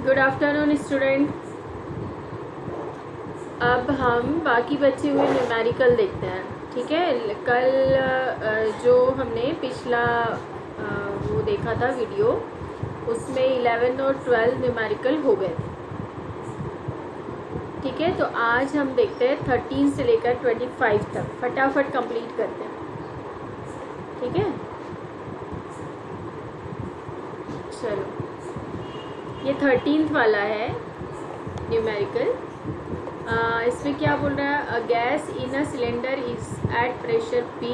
Good afternoon student. अब हम बाकी बचे हुए न्यूमेरिकल देखते हैं। ठीक है, कल जो हमने पिछला वो देखा था वीडियो, उसमें 11 और 12 न्यूमेरिकल हो गए थे। ठीक है, तो आज हम देखते हैं 13 से लेकर 25 तक, फटाफट कंप्लीट करते हैं। ठीक है, चलो ये 13th वाला है न्यूमेरिकल। इसमें क्या बोल रहा है? A gas in a cylinder is at pressure P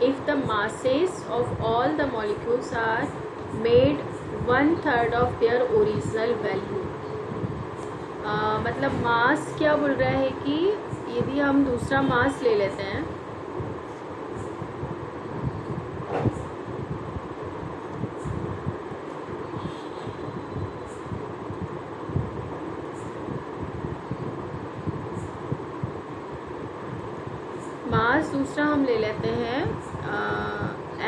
if the masses of all the molecules are made 1/3 of their original value. मतलब मास क्या बोल रहा है कि यदि हम दूसरा मास ले लेते हैं, मास दूसरा हम ले लेते हैं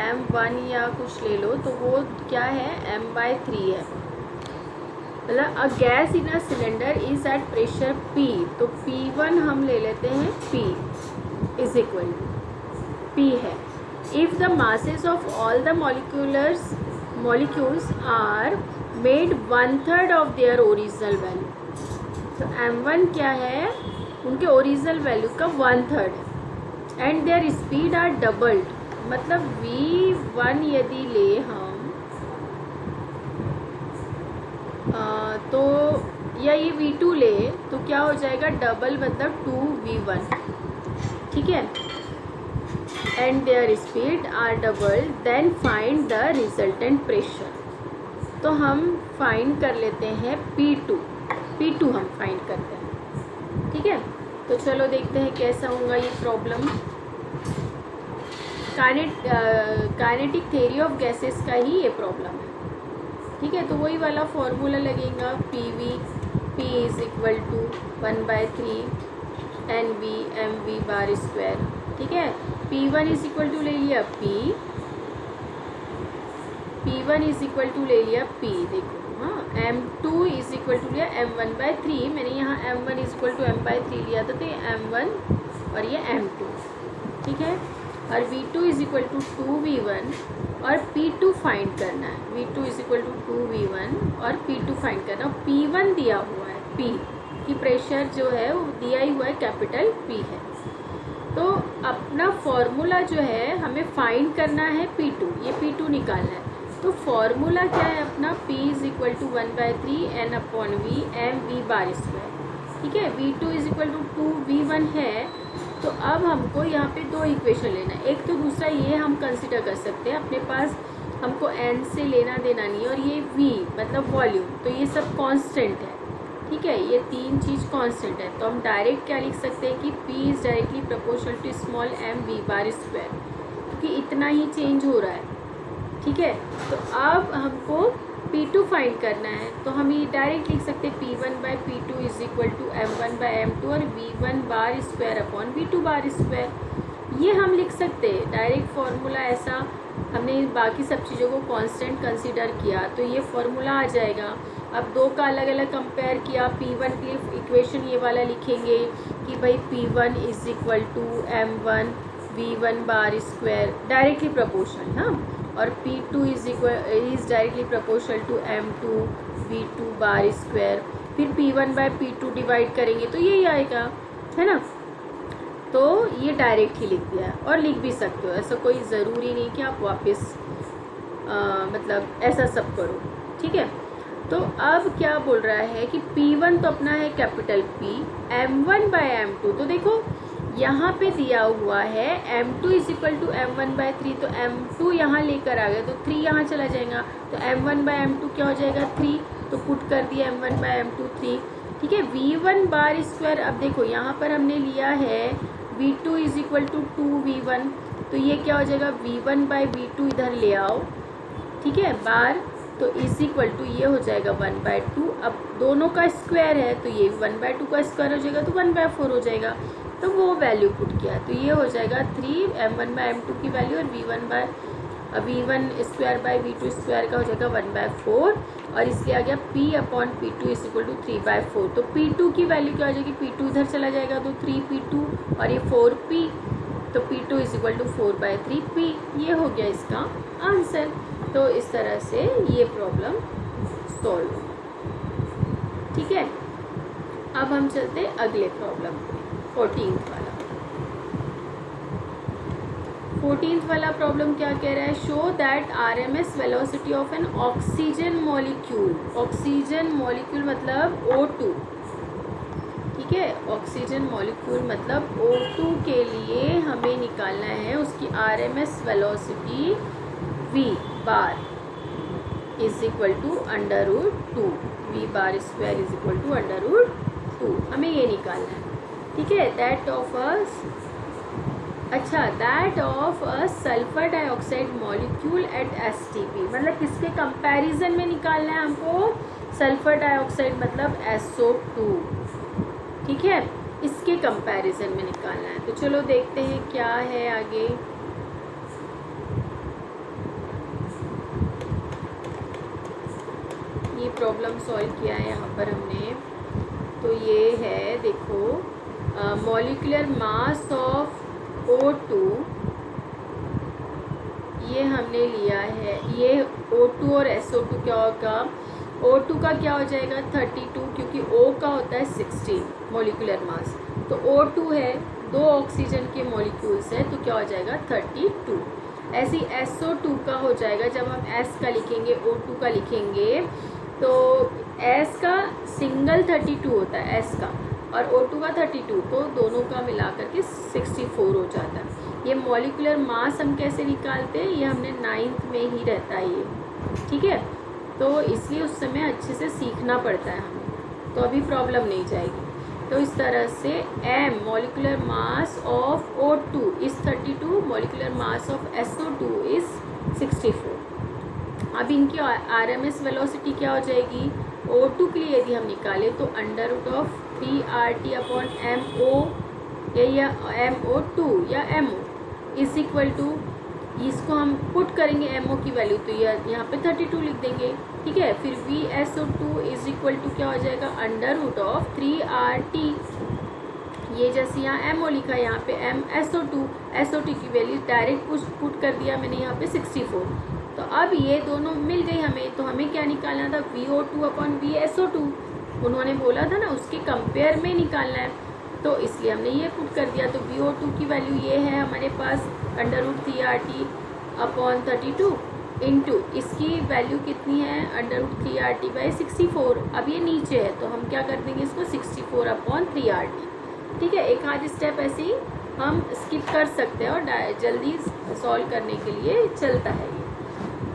m1 या कुछ ले लो, तो वो क्या है? m/3 है। मतलब a gas in a cylinder is at pressure P, तो P1 हम ले लेते हैं, P is equal to P है if the masses of all the molecules are made 1/3 of their original value. तो m1 क्या है? उनके ओरिजिनल वैल्यू का 1/3 है and their speed are doubled. मतलब v1 यदि ले हम तो या ये v2 ले तो क्या हो जाएगा? डबल मतलब 2v1। ठीक है, and their speed are doubled, then find the resultant pressure. तो हम फाइंड कर लेते हैं P2 हम फाइंड करते हैं। ठीक है, तो चलो देखते हैं कैसा होगा ये problem. Kinetic theory of gases का ही ये प्रॉब्लम है। ठीक है, तो वही वाला फॉर्मूला लगेगा, P is equal to 1/3 NV mv bar square. ठीक है, P1 इज इक्वल टू ले लिया P1 इज इक्वल टू ले लिया P। देखो हाँ, m2 इज इक्वल टू लिया m1/3। मैंने यहाँ m1 is equal to m/3 लिया था, तो ये m1 और ये m2। ठीक है, और v2 is equal to 2v1 और P2 फाइंड करना है। v2 is equal to 2v1 और P2 फाइंड करना है। P1 दिया हुआ है, P की प्रेशर जो है वो दिया ही हुआ है, कैपिटल P है। तो अपना फॉर्मूला जो है हमें फाइंड करना है P2, ये P2 निकालना है। तो फॉर्मूला क्या है अपना? P is equal to 1/3 N/V mv bar square. ठीक है, v2 is equal to 2v1 है। तो अब हमको यहाँ पे दो इक्वेशन लेना है। एक तो दूसरा ये हम कंसिडर कर सकते हैं, अपने पास हमको n से लेना देना नहीं है, और ये v मतलब वॉल्यूम, तो ये सब कांस्टेंट है। ठीक है, ये तीन चीज़ कांस्टेंट है, तो हम डायरेक्ट क्या लिख सकते हैं कि P is directly proportional to small m v bar square, क्योंकि इतना ही चेंज हो रहा है। ठीक है, तो अब हमको P2 फाइंड करना है, तो हम ये डायरेक्ट लिख सकते हैं P1/P2 is equal to m1/m2 और v1 bar square upon v2 bar square. ये हम लिख सकते हैं डायरेक्ट फॉर्मूला। ऐसा हमने बाकी सब चीज़ों को कांस्टेंट कंसीडर किया, तो ये फॉर्मूला आ जाएगा। अब दो का अलग अलग कंपेयर किया, P1 के लिए इक्वेशन ये वाला लिखेंगे कि भाई P1 is equal to m1 v1 bar square, directly proportional ना, और P2 is directly proportional to m2 v2 bar square. फिर P1/P2 डिवाइड करेंगे तो यही आएगा, है ना। तो ये डायरेक्ट ही लिख दिया है, और लिख भी सकते हो, ऐसा कोई ज़रूरी नहीं कि आप वापस मतलब ऐसा सब करो। ठीक है, तो अब क्या बोल रहा है कि P1 तो अपना है कैपिटल P, m1/m2। तो देखो यहाँ पे दिया हुआ है m2 is equal to m1/3, तो m2 यहाँ लेकर आ गए तो 3 यहाँ चला जाएगा, तो m1/m2 क्या हो जाएगा? 3। तो पुट कर दिया m1/m2 3। ठीक है, v1 बार स्क्वायर। अब देखो यहाँ पर हमने लिया है v2 is equal to 2v1, तो ये क्या हो जाएगा? v1/v2 इधर ले आओ। ठीक है, बार, तो इज इक्वल टू ये हो जाएगा 1/2। अब दोनों का स्क्वायर है, तो ये 1/2 का स्क्वायर हो जाएगा, तो 1/4 हो जाएगा। तो वो वैल्यू पुट किया, तो ये हो जाएगा 3 m1/m2 की वैल्यू और v1 V1²/V2² का हो जाएगा 1/4 और इसलिए आ गया P/P2 इज इक्वल टू 3/4। तो P2 की वैल्यू क्या हो जाएगी, P2 इधर चला जाएगा तो 3P2 और ये 4P, तो P2 is equal to 4/3P। ये हो गया इसका आंसर। तो इस तरह से ये प्रॉब्लम सॉल्व हो। ठीक है, अब हम चलते अगले प्रॉब्लम पे, 14th वाला। 14th वाला प्रॉब्लम क्या कह रहा है, show that RMS velocity of N oxygen molecule, oxygen molecule मतलब O2, ठीक है, ऑक्सीजन मॉलिक्यूल मतलब O2 के लिए हमें निकालना है उसकी RMS velocity V bar is equal to √2, V bar square is equal to √2, हमें ये निकालना है। ठीक है, that of a sulphur dioxide molecule at STP, मतलब किसके कंपैरिजन में निकालना है हमको, सल्फर डाइऑक्साइड मतलब SO2, ठीक है, इसके कंपैरिजन में निकालना है। तो चलो देखते हैं क्या है आगे। ये प्रॉब्लम सॉल्व किया है यहाँ पर हमने, तो ये है देखो, मॉलिक्यूलर मास ऑफ O2, ये हमने लिया है, ये O2 और SO2 क्या होगा, O2 का क्या हो जाएगा 32, क्योंकि O का होता है 16 मॉलिक्यूलर मास, तो O2 है, 2 ऑक्सीजन के मॉलिक्यूल्स है, तो क्या हो जाएगा 32। ऐसे ही SO2 का हो जाएगा, जब हम S का लिखेंगे O2 का लिखेंगे तो S का सिंगल 32 होता है S का, और O2 का 32, तो दोनों का मिला करके 64 हो जाता है। ये मॉलिक्यूलर मास हम कैसे निकालते हैं, ये हमने 9th में ही रहता है ये, ठीक है, तो इसलिए उस समय अच्छे से सीखना पड़ता है हमें, तो अभी प्रॉब्लम नहीं जाएगी। तो इस तरह से M molecular mass of O2 is 32, molecular mass of SO2 is 64। अब इनकी RMS वेलोसिटी क्या हो जाएगी, O2 के लिए यदि हम निकालें तो √3RT/MO या MO2 या MO इज इक्वल टू, इसको हम पुट करेंगे MO की वैल्यू, तो यहाँ पे 32 लिख देंगे, ठीक है। फिर VSO2 इज इक्वल टू क्या हो जाएगा, √3RT, ये जैसे यहाँ MO लिखा है, यहाँ पे MSO2, SO2 की वैल्यू डायरेक्ट पुट कर दिया मैंने यहाँ पे 64। तो अब ये दोनों मिल गई हमें, तो हमें क्या निकालना था, VO2/VSO2, उन्होंने बोला था ना उसके कंपेयर में निकालना है, तो इसलिए हमने ये पुट कर दिया। तो VO2 की वैल्यू ये है हमारे पास √3RT/32 इंटू इसकी वैल्यू कितनी है, √3RT/64। अब ये नीचे है तो हम क्या कर देंगे इसको 64/3RT, ठीक है। एक आध स्टेप ऐसे ही हम स्किप कर सकते हैं और जल्दी सॉल्व करने के लिए चलता है ये,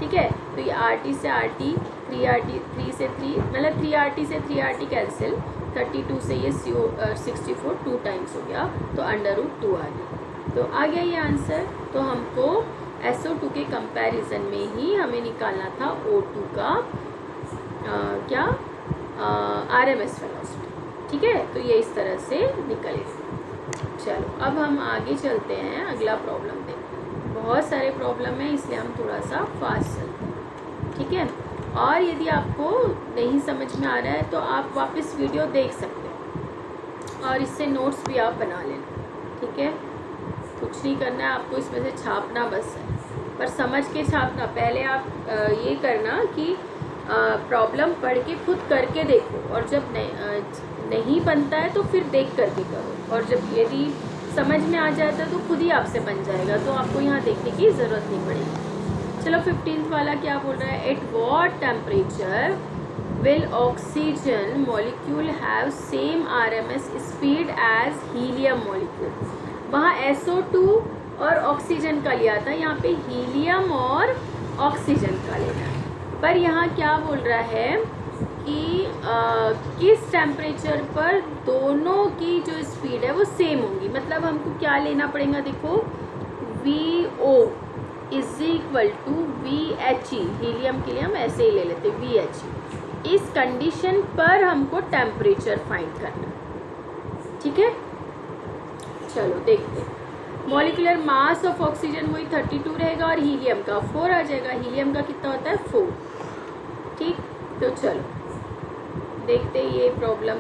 ठीक है। तो ये RT से RT, 3RT, 3 से 3 मतलब 3RT से 3RT कैंसिल, 32 से ये 64 2 टाइम्स हो गया, तो √2 आ गया। तो आ गया ये आंसर। तो हमको SO2 के कंपैरिजन में ही हमें निकालना था O2 का क्या RMS वेलोसिटी, ठीक है। तो ये इस तरह से निकलेगा। चलो अब हम आगे चलते हैं, अगला प्रॉब्लम देखते हैं। बहुत सारे प्रॉब्लम है इसलिए हम थोड़ा सा फास्ट चलते हैं, ठीक है। और यदि आपको नहीं समझ में आ रहा है तो आप वापस वीडियो देख सकते हैं और इससे नोट्स भी आप बना लेना, ठीक है। कुछ नहीं करना है आपको, इसमें से छापना बस है, पर समझ के छापना। पहले आप ये करना कि प्रॉब्लम पढ़ के खुद करके देखो, और जब नहीं बनता है तो फिर देख करके करो, और जब यदि समझ में आ जाता है तो खुद ही आपसे बन जाएगा, तो आपको यहाँ देखने की ज़रूरत नहीं पड़ेगी। चलो 15th वाला क्या बोल रहा है, at what temperature will oxygen molecule have same RMS speed as helium molecule. वहाँ SO2 और ऑक्सीजन का लिया था, यहाँ पे हीलियम और ऑक्सीजन का लेना है। पर यहाँ क्या बोल रहा है कि किस टेम्परेचर पर दोनों की जो स्पीड है वो सेम होंगी। मतलब हमको क्या लेना पड़ेगा, देखो VO is equal to VHE, helium के लिए हम ऐसे ही ले लेते VHE। इस कंडीशन पर हमको टेम्परेचर फाइंड करना, ठीक है। चलो देखते हैं। मॉलिकुलर मास ऑफ ऑक्सीजन वही 32 रहेगा और हीलियम का 4 आ जाएगा। हीलियम का कितना होता है 4। ठीक, तो चलो देखते हैं ये प्रॉब्लम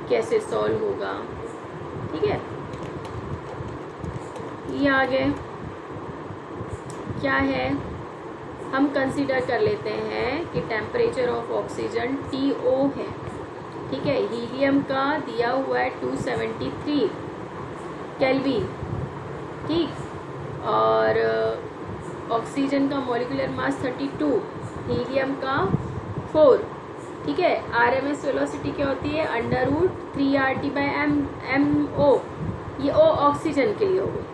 कैसे सॉल्व होगा। ठीक है, ये आगे क्या है हम कंसीडर कर लेते हैं कि टेम्परेचर ऑफ ऑक्सीजन TO है। ठीक है, हीलियम का दिया हुआ है 273 केल्विन। ठीक, और ऑक्सीजन का मॉलिक्यूलर मास 32, हीलियम का 4। ठीक है, RMS वेलोसिटी क्या होती है √3RT/MO। ये ओ ऑक्सीजन के लिए हो गई।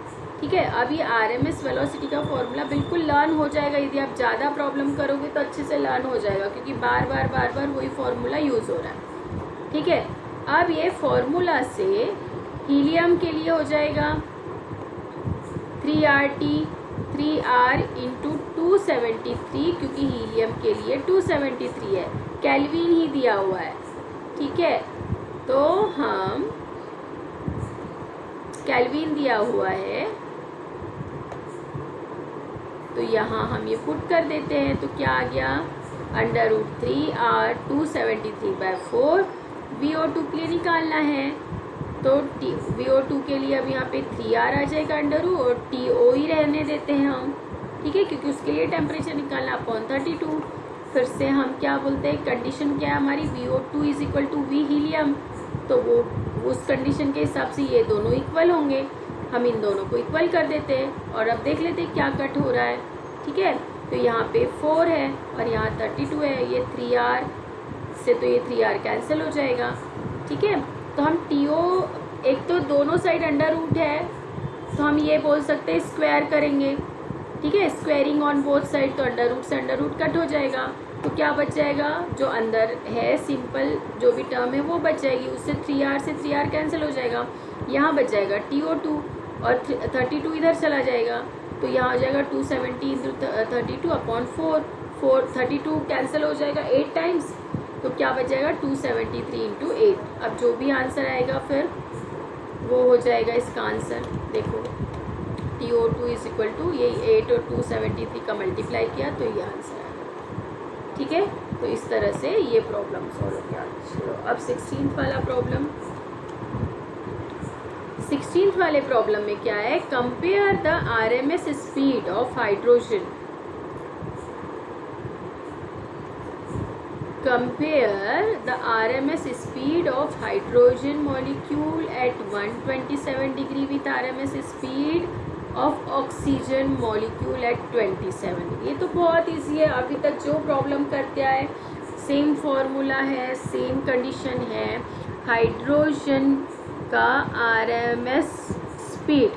ठीक है, अभी RMS वेलोसिटी का फॉर्मूला बिल्कुल लर्न हो जाएगा। यदि आप ज़्यादा प्रॉब्लम करोगे तो अच्छे से लर्न हो जाएगा, क्योंकि बार बार वही फॉर्मूला यूज़ हो रहा है। ठीक है, अब ये फॉर्मूला से हीलियम के लिए हो जाएगा 3R इंटू 273, क्योंकि हीलियम के लिए 273 है, केल्विन ही दिया हुआ है। ठीक है, तो हम केल्विन दिया हुआ है तो यहाँ हम ये पुट कर देते हैं, तो क्या आ गया √3R 273/4। VO2 के लिए निकालना है तो VO2 के लिए अब यहाँ पे 3R आ जाएगा √ और TO ही रहने देते हैं हम। ठीक है, क्योंकि उसके लिए टेम्परेचर निकालना /32। फिर से हम क्या बोलते हैं, कंडीशन क्या है हमारी VO2 = V हीलियम, तो वो उस कंडीशन के हिसाब से ये दोनों इक्वल होंगे। हम इन दोनों को इक्वल कर देते हैं और अब देख लेते हैं क्या कट हो रहा है। ठीक है, तो यहाँ पे 4 है और यहाँ 32 है, ये 3R से तो ये 3R कैंसिल हो जाएगा। ठीक है, तो हम TO एक तो दोनों साइड √ है तो हम ये बोल सकते हैं स्क्वायर करेंगे। ठीक है, स्क्वायरिंग ऑन बोथ साइड, तो √ से √ कट हो जाएगा। तो क्या बच जाएगा, जो अंदर है सिंपल जो भी टर्म है वो बच जाएगी, उससे 3R से 3R कैंसिल हो जाएगा। यहाँ बच जाएगा TO2 और 32 इधर चला जाएगा, तो यहाँ हो जाएगा 270 × 32/4। 32 कैंसिल हो जाएगा 8 टाइम्स, तो क्या बच जाएगा 273 × 8। अब जो भी आंसर आएगा फिर वो हो जाएगा इसका आंसर। देखो TO2 = यही 8 और 273 का मल्टीप्लाई किया तो ये आंसर आएगा। ठीक है, तो इस तरह से ये प्रॉब्लम सॉल्व हो गया। चलो अब 16th वाला प्रॉब्लम। 16th वाले प्रॉब्लम में क्या है, compare the RMS speed of hydrogen. Compare the RMS speed of hydrogen molecule at 127 degree with RMS speed of oxygen molecule at 27 degree। ये तो बहुत इजी है, अभी तक जो प्रॉब्लम करते आए सेम फॉर्मूला है, सेम कंडीशन है। हाइड्रोजन का RMS स्पीड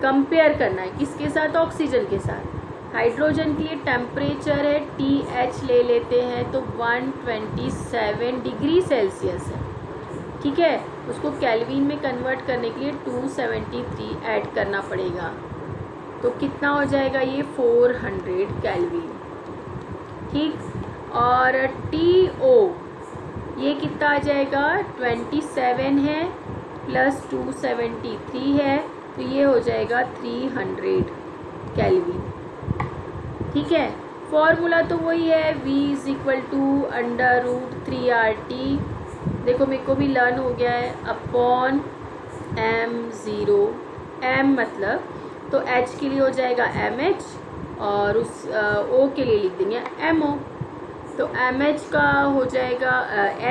कंपेयर करना है किसके साथ, ऑक्सीजन के साथ। हाइड्रोजन के लिए टेम्परेचर है TH ले लेते हैं तो 127 डिग्री सेल्सियस है। ठीक है, उसको केल्विन में कन्वर्ट करने के लिए 273 ऐड करना पड़ेगा, तो कितना हो जाएगा ये 400 केल्विन। ठीक, और TO ये कितना आ जाएगा 27 है प्लस 273 है, तो ये हो जाएगा 300 केल्विन। ठीक है, फॉर्मूला तो वही है V = √3RT। देखो मेरे को भी लर्न हो गया है, अपॉन M0। M मतलब तो H के लिए हो जाएगा MH और उस O के लिए लिख देंगे MO। तो MH का हो जाएगा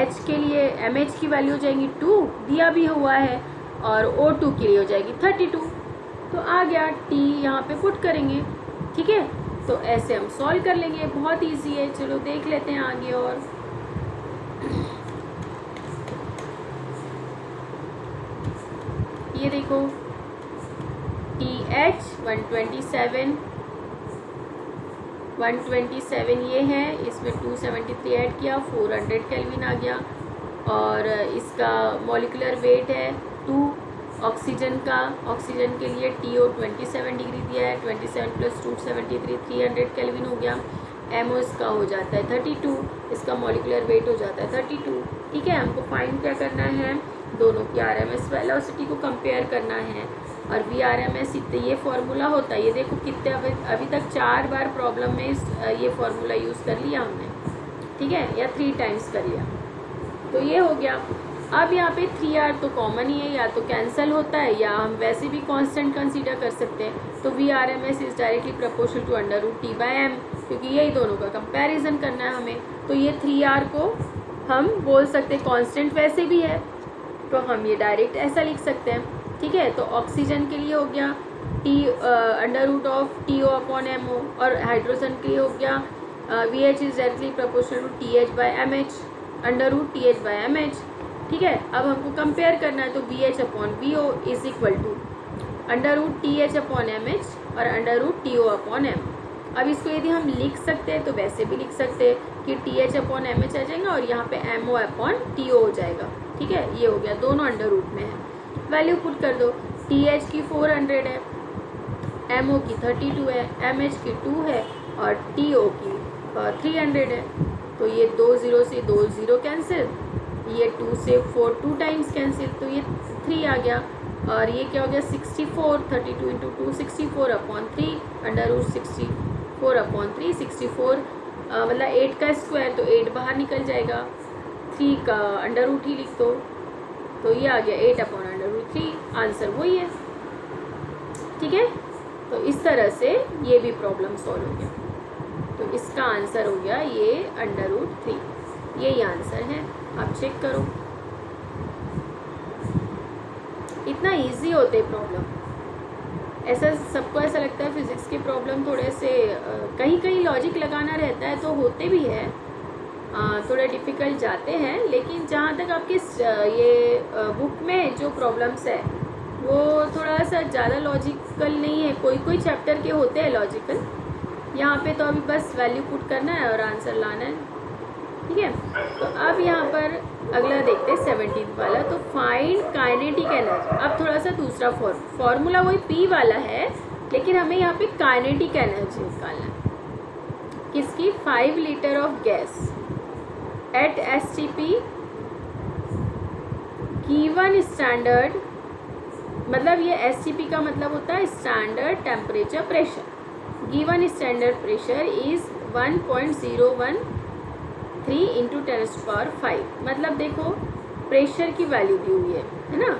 H के लिए MH की वैल्यू हो जाएगी 2, दिया भी हुआ है, और O2 के लिए हो जाएगी 32। तो आ गया T यहाँ पे पुट करेंगे। ठीक है, तो ऐसे हम सॉल्व कर लेंगे, बहुत इजी है। चलो देख लेते हैं आगे। और ये देखो TH 127 ये है, इसमें 273 ऐड किया, 400 केल्विन आ गया। और इसका मॉलिक्यूलर वेट है 2। ऑक्सीजन के लिए TO 27 डिग्री दिया है, 27 + 273 300 केल्विन हो गया। MO इसका हो जाता है 32, इसका मॉलिक्यूलर वेट हो जाता है 32। ठीक है, हमको फाइंड क्या करना है, दोनों की RMS वेलोसिटी को कंपेयर करना है। और VRMS ये फॉर्मूला होता है। ये देखो कितने अभी तक 4 बार प्रॉब्लम में ये फॉर्मूला यूज़ कर लिया हमने, ठीक है, या 3 टाइम्स कर लिया। तो ये हो गया। अब यहाँ पे 3R तो कॉमन ही है, या तो कैंसिल होता है या हम वैसे भी कांस्टेंट कंसीडर कर सकते हैं। तो VRMS is directly proportional to √T/m, क्योंकि यही दोनों का कंपैरिजन करना है हमें। तो ये 3R को हम बोल सकते हैं कांस्टेंट वैसे भी है, तो हम ये डायरेक्ट ऐसा लिख सकते हैं, ठीक है। तो ऑक्सीजन के लिए हो गया √TO/MO, और हाइड्रोजन के लिए हो गया VH is directly proportional to TH/mH, √TH/mH, ठीक है। अब हमको कंपेयर करना है, तो VH/VO is equal to √TH/mH और √TO/m। अब इसको यदि हम लिख सकते हैं तो वैसे भी लिख सकते हैं कि TH/mH आ जाएगा और यहाँ पे MO/TO हो जाएगा, ठीक है। ये हो गया, दोनों अंडर रूट में है। वैल्यू पुट कर दो, TH की 400 है, MO की 32 है, MH की 2 है और TO की 300 है। तो ये 2 0 से 2 0 कैंसिल, ये 2 से 4 2 टाइम्स कैंसिल, तो ये 3 आ गया। और ये क्या हो गया 64, 32 इंटू 2 64/3, √64/3 64, मतलब 8 का स्क्वायर, तो 8 बाहर निकल जाएगा, 3 का अंडर रूट ही लिख दो, तो ये आ गया 8/√3। आंसर वही है, ठीक है। तो इस तरह से ये भी प्रॉब्लम सॉल्व हो गया। तो इसका आंसर हो गया ये √3, यही आंसर है। आप चेक करो, इतना इजी होते प्रॉब्लम। ऐसा सबको ऐसा लगता है फिजिक्स के प्रॉब्लम थोड़े से कहीं कहीं लॉजिक लगाना रहता है, तो होते भी है, थोड़े डिफ़िकल्ट जाते हैं। लेकिन जहाँ तक आपके ये बुक में जो प्रॉब्लम्स है वो थोड़ा सा ज़्यादा लॉजिकल नहीं है, कोई कोई चैप्टर के होते हैं लॉजिकल। यहाँ पे तो अभी बस वैल्यू पुट करना है और आंसर लाना है, ठीक है। तो अब यहाँ पर अगला देखते हैं 17th वाला, तो फाइंड काइनेटिक एनर्जी। अब थोड़ा सा दूसरा फॉर्मूला वही P वाला है, लेकिन हमें यहाँ पे काइनेटिक एनर्जी निकालना है। किसकी? 5 litre of gas at STP given standard, मतलब ये STP का मतलब होता है standard temperature pressure. Given standard pressure is 1.013 into 10⁵, मतलब देखो प्रेशर की वैल्यू दी हुई है ना।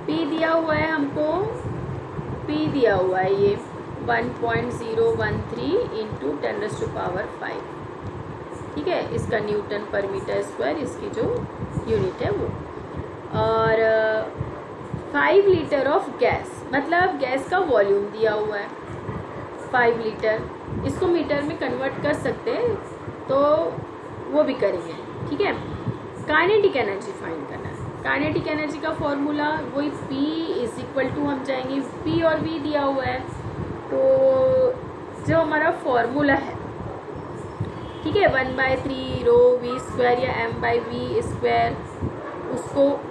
P दिया हुआ है हमको, P दिया हुआ है ये 1.013 इंटू 10⁵, ठीक है। इसका न्यूटन पर मीटर स्क्वायर इसकी जो यूनिट है वो। और 5 लीटर ऑफ गैस, मतलब गैस का वॉल्यूम दिया हुआ है 5 लीटर, इसको मीटर में कन्वर्ट कर सकते हैं तो वो भी करेंगे, ठीक है। काइनेटिक एनर्जी फाइंड करना है। काइनेटिक एनर्जी का फॉर्मूला वही P इज इक्वल टू, हम जाएंगे P और V दिया हुआ है, तो जो हमारा फॉर्मूला है, ठीक है, 1/3 ρV² या m/v²,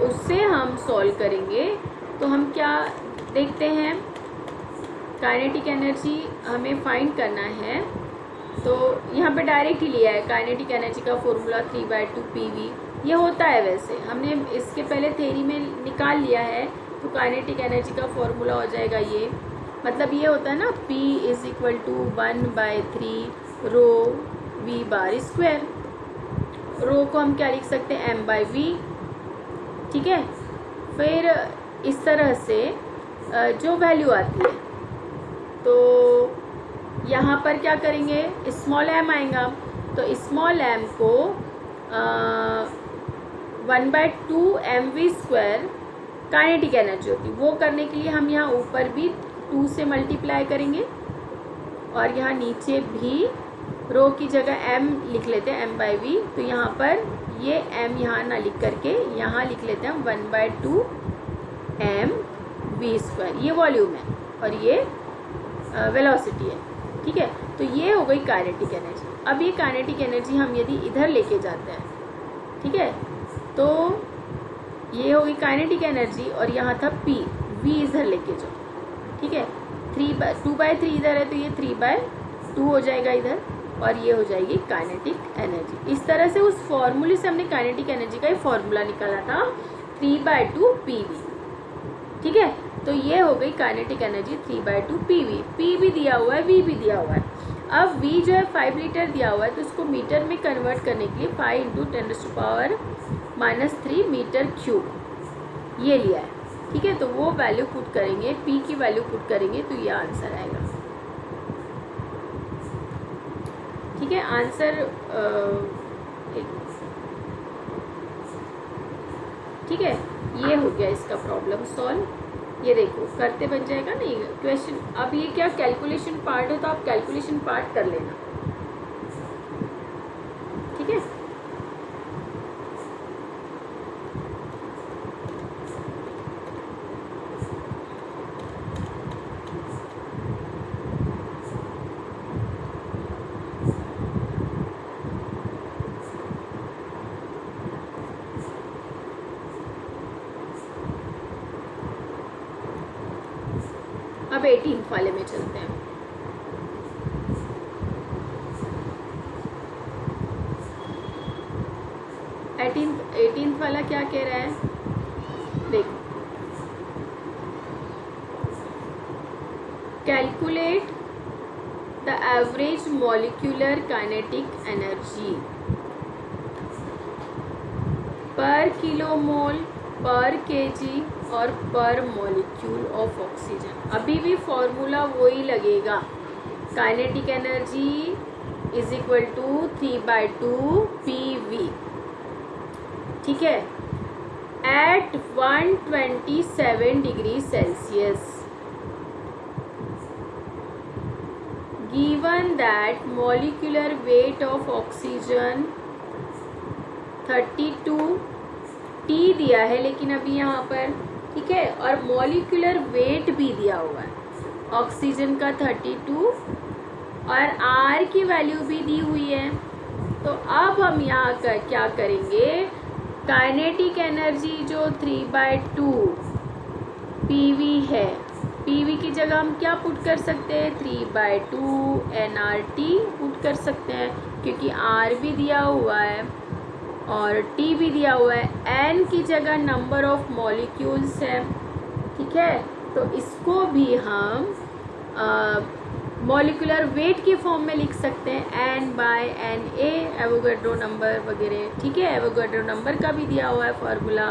उससे हम सॉल्व करेंगे। तो हम क्या देखते हैं, काइनेटिक एनर्जी हमें फाइंड करना है, तो यहाँ पे डायरेक्ट ही लिया है। काइनेटिक एनर्जी का फॉर्मूला 3/2 PV, ये होता है वैसे, हमने इसके पहले थ्योरी में निकाल लिया है। तो काइनेटिक एनर्जी का फॉर्मूला हो जाएगा ये, मतलब ये होता है ना P is equal to 1/3 ρV²। Rho को हम क्या लिख सकते हैं, m/v, ठीक है। फिर इस तरह से जो वैल्यू आती है, तो यहाँ पर क्या करेंगे, स्मॉल m आएगा, तो स्मॉल m को 1/2 mv² काइनेटिक एनर्जी होती है, वो करने के लिए हम यहाँ ऊपर भी 2 से मल्टीप्लाई करेंगे और यहाँ नीचे भी रो की जगह m लिख लेते हैं m/v। तो यहाँ पर ये m यहाँ ना लिख करके यहाँ लिख लेते हैं हम 1/2 mv², ये वॉल्यूम है और ये वेलोसिटी है, ठीक है। तो ये हो गई काइनेटिक एनर्जी। अब ये काइनेटिक एनर्जी हम यदि इधर लेके जाते हैं, ठीक है, तो ये हो गई काइनेटिक एनर्जी और यहाँ था P, V इधर लेके जाओ, ठीक है। 2/3 इधर है तो ये 3/2 हो जाएगा इधर, और ये हो जाएगी काइनेटिक एनर्जी। इस तरह से उस फॉर्मूले से हमने काइनेटिक एनर्जी का ही फॉर्मूला निकाला था 3/2 PV, ठीक है, तो ये हो गई काइनेटिक एनर्जी 3/2 PV। P भी दिया हुआ है, V भी दिया हुआ है। अब V जो है 5 लीटर दिया हुआ है, तो उसको मीटर में कन्वर्ट करने के लिए 5 × 10⁻³ मीटर क्यूब ये लिया है। ठीक है, तो वो वैल्यू पुट करेंगे, P की वैल्यू पुट करेंगे तो ये आंसर आएगा। ठीक है, आंसर ठीक है, ये हो गया इसका प्रॉब्लम सॉल्व। ये देखो करते बन जाएगा नहीं क्वेश्चन। अब ये क्या कैलकुलेशन पार्ट है, तो आप कैलकुलेशन पार्ट कर लेना। ठीक है, अब 18th वाले में चलते हैं। एटीनथ वाला क्या कह रहा है, देखो, calculate the average molecular kinetic energy पर किलोमोल, पर केजी और पर मॉलिक्यूल ऑफ ऑक्सीजन। अभी भी फॉर्मूला वही लगेगा, kinetic energy is equal to 3/2 PV। ठीक है, एट 127 degree Celsius, given that molecular weight of oxygen 32 T दिया है लेकिन अभी यहाँ पर, ठीक है, और मॉलिक्यूलर वेट भी दिया हुआ है ऑक्सीजन का 32 और R की वैल्यू भी दी हुई है। तो अब हम यहाँ का क्या kरेंगे, काइनेटिक एनर्जी जो 3/2 PV है, PV की जगह हम क्या पुट कर सकते हैं, 3/2 nRT पुट कर सकते हैं, क्योंकि R भी दिया हुआ है और T भी दिया हुआ है। N की जगह नंबर ऑफ मॉलिक्यूल्स है। ठीक है, तो इसको भी हम मॉलिक्यूलर वेट के फॉर्म में लिख सकते हैं, N/Na, एवोगाड्रो नंबर वगैरह। ठीक है, एवोगाड्रो नंबर का भी दिया हुआ है फार्मूला।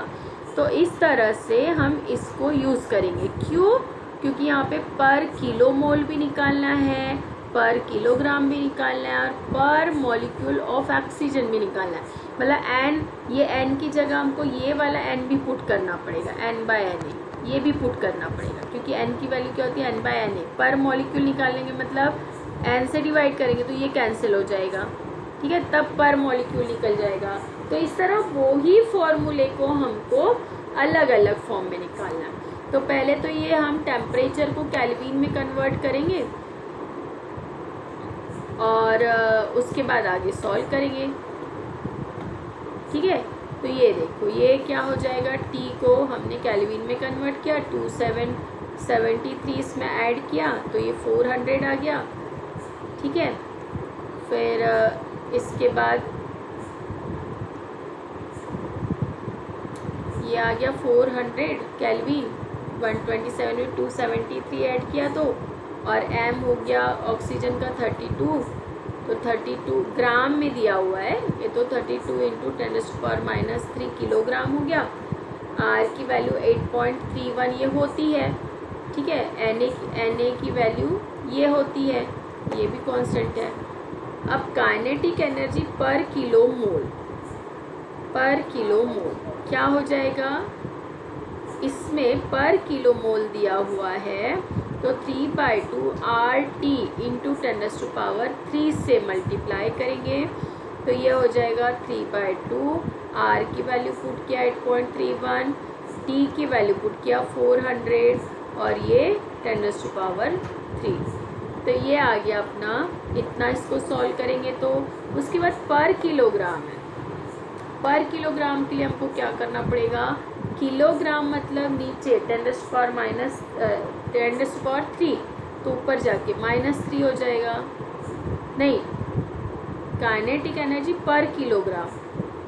तो इस तरह से हम इसको यूज़ करेंगे। क्यों, क्योंकि यहाँ पे पर किलो मोल भी निकालना है, पर किलोग्राम भी निकालना है और पर मॉलिक्यूल ऑफ ऑक्सीजन भी निकालना है। मतलब N, ये N की जगह हमको ये वाला N भी पुट करना पड़ेगा, N/Na ये भी पुट करना पड़ेगा, क्योंकि N की वैल्यू क्या होती है, N/Na। पर मॉलिक्यूल निकालेंगे मतलब N से डिवाइड करेंगे तो ये कैंसिल हो जाएगा। ठीक है, तब पर मॉलिक्यूल निकल जाएगा। तो इस तरह वो ही फॉर्मूले को हमको अलग अलग फॉर्म में निकालना है। तो पहले तो ये हम टेम्परेचर को केल्विन में कन्वर्ट करेंगे और उसके बाद आगे सॉल्व करेंगे। ठीक है, तो ये देखो ये क्या हो जाएगा, T को हमने केल्विन में कन्वर्ट किया, 2773 इसमें ऐड किया तो ये 400 आ गया। ठीक है, फिर इसके बाद ये आ गया 400 केल्विन, 127 में 273 ऐड किया तो, और M हो गया ऑक्सीजन का 32, तो 32 ग्राम में दिया हुआ है ये, तो 32 × 10⁻³ किलोग्राम हो गया। R की वैल्यू 8.31 ये होती है। ठीक है, Na की वैल्यू ये होती है, ये भी कांस्टेंट है। अब काइनेटिक एनर्जी पर किलो मोल क्या हो जाएगा, इसमें पर किलो मोल दिया हुआ है तो 3/2 RT × 10⁻³ से मल्टीप्लाई करेंगे तो ये हो जाएगा 3/2। R की वैल्यू पुट किया 8.31, T की वैल्यू पुट किया 400 और ये 10⁻³ तो ये आ गया अपना इतना। इसको सॉल्व करेंगे तो उसके बाद पर किलोग्राम है, पर किलोग्राम के लिए हमको क्या करना पड़ेगा, किलोग्राम मतलब नीचे 10⁻³ तो ऊपर जाके -3 हो जाएगा, नहीं काइनेटिक एनर्जी पर किलोग्राम।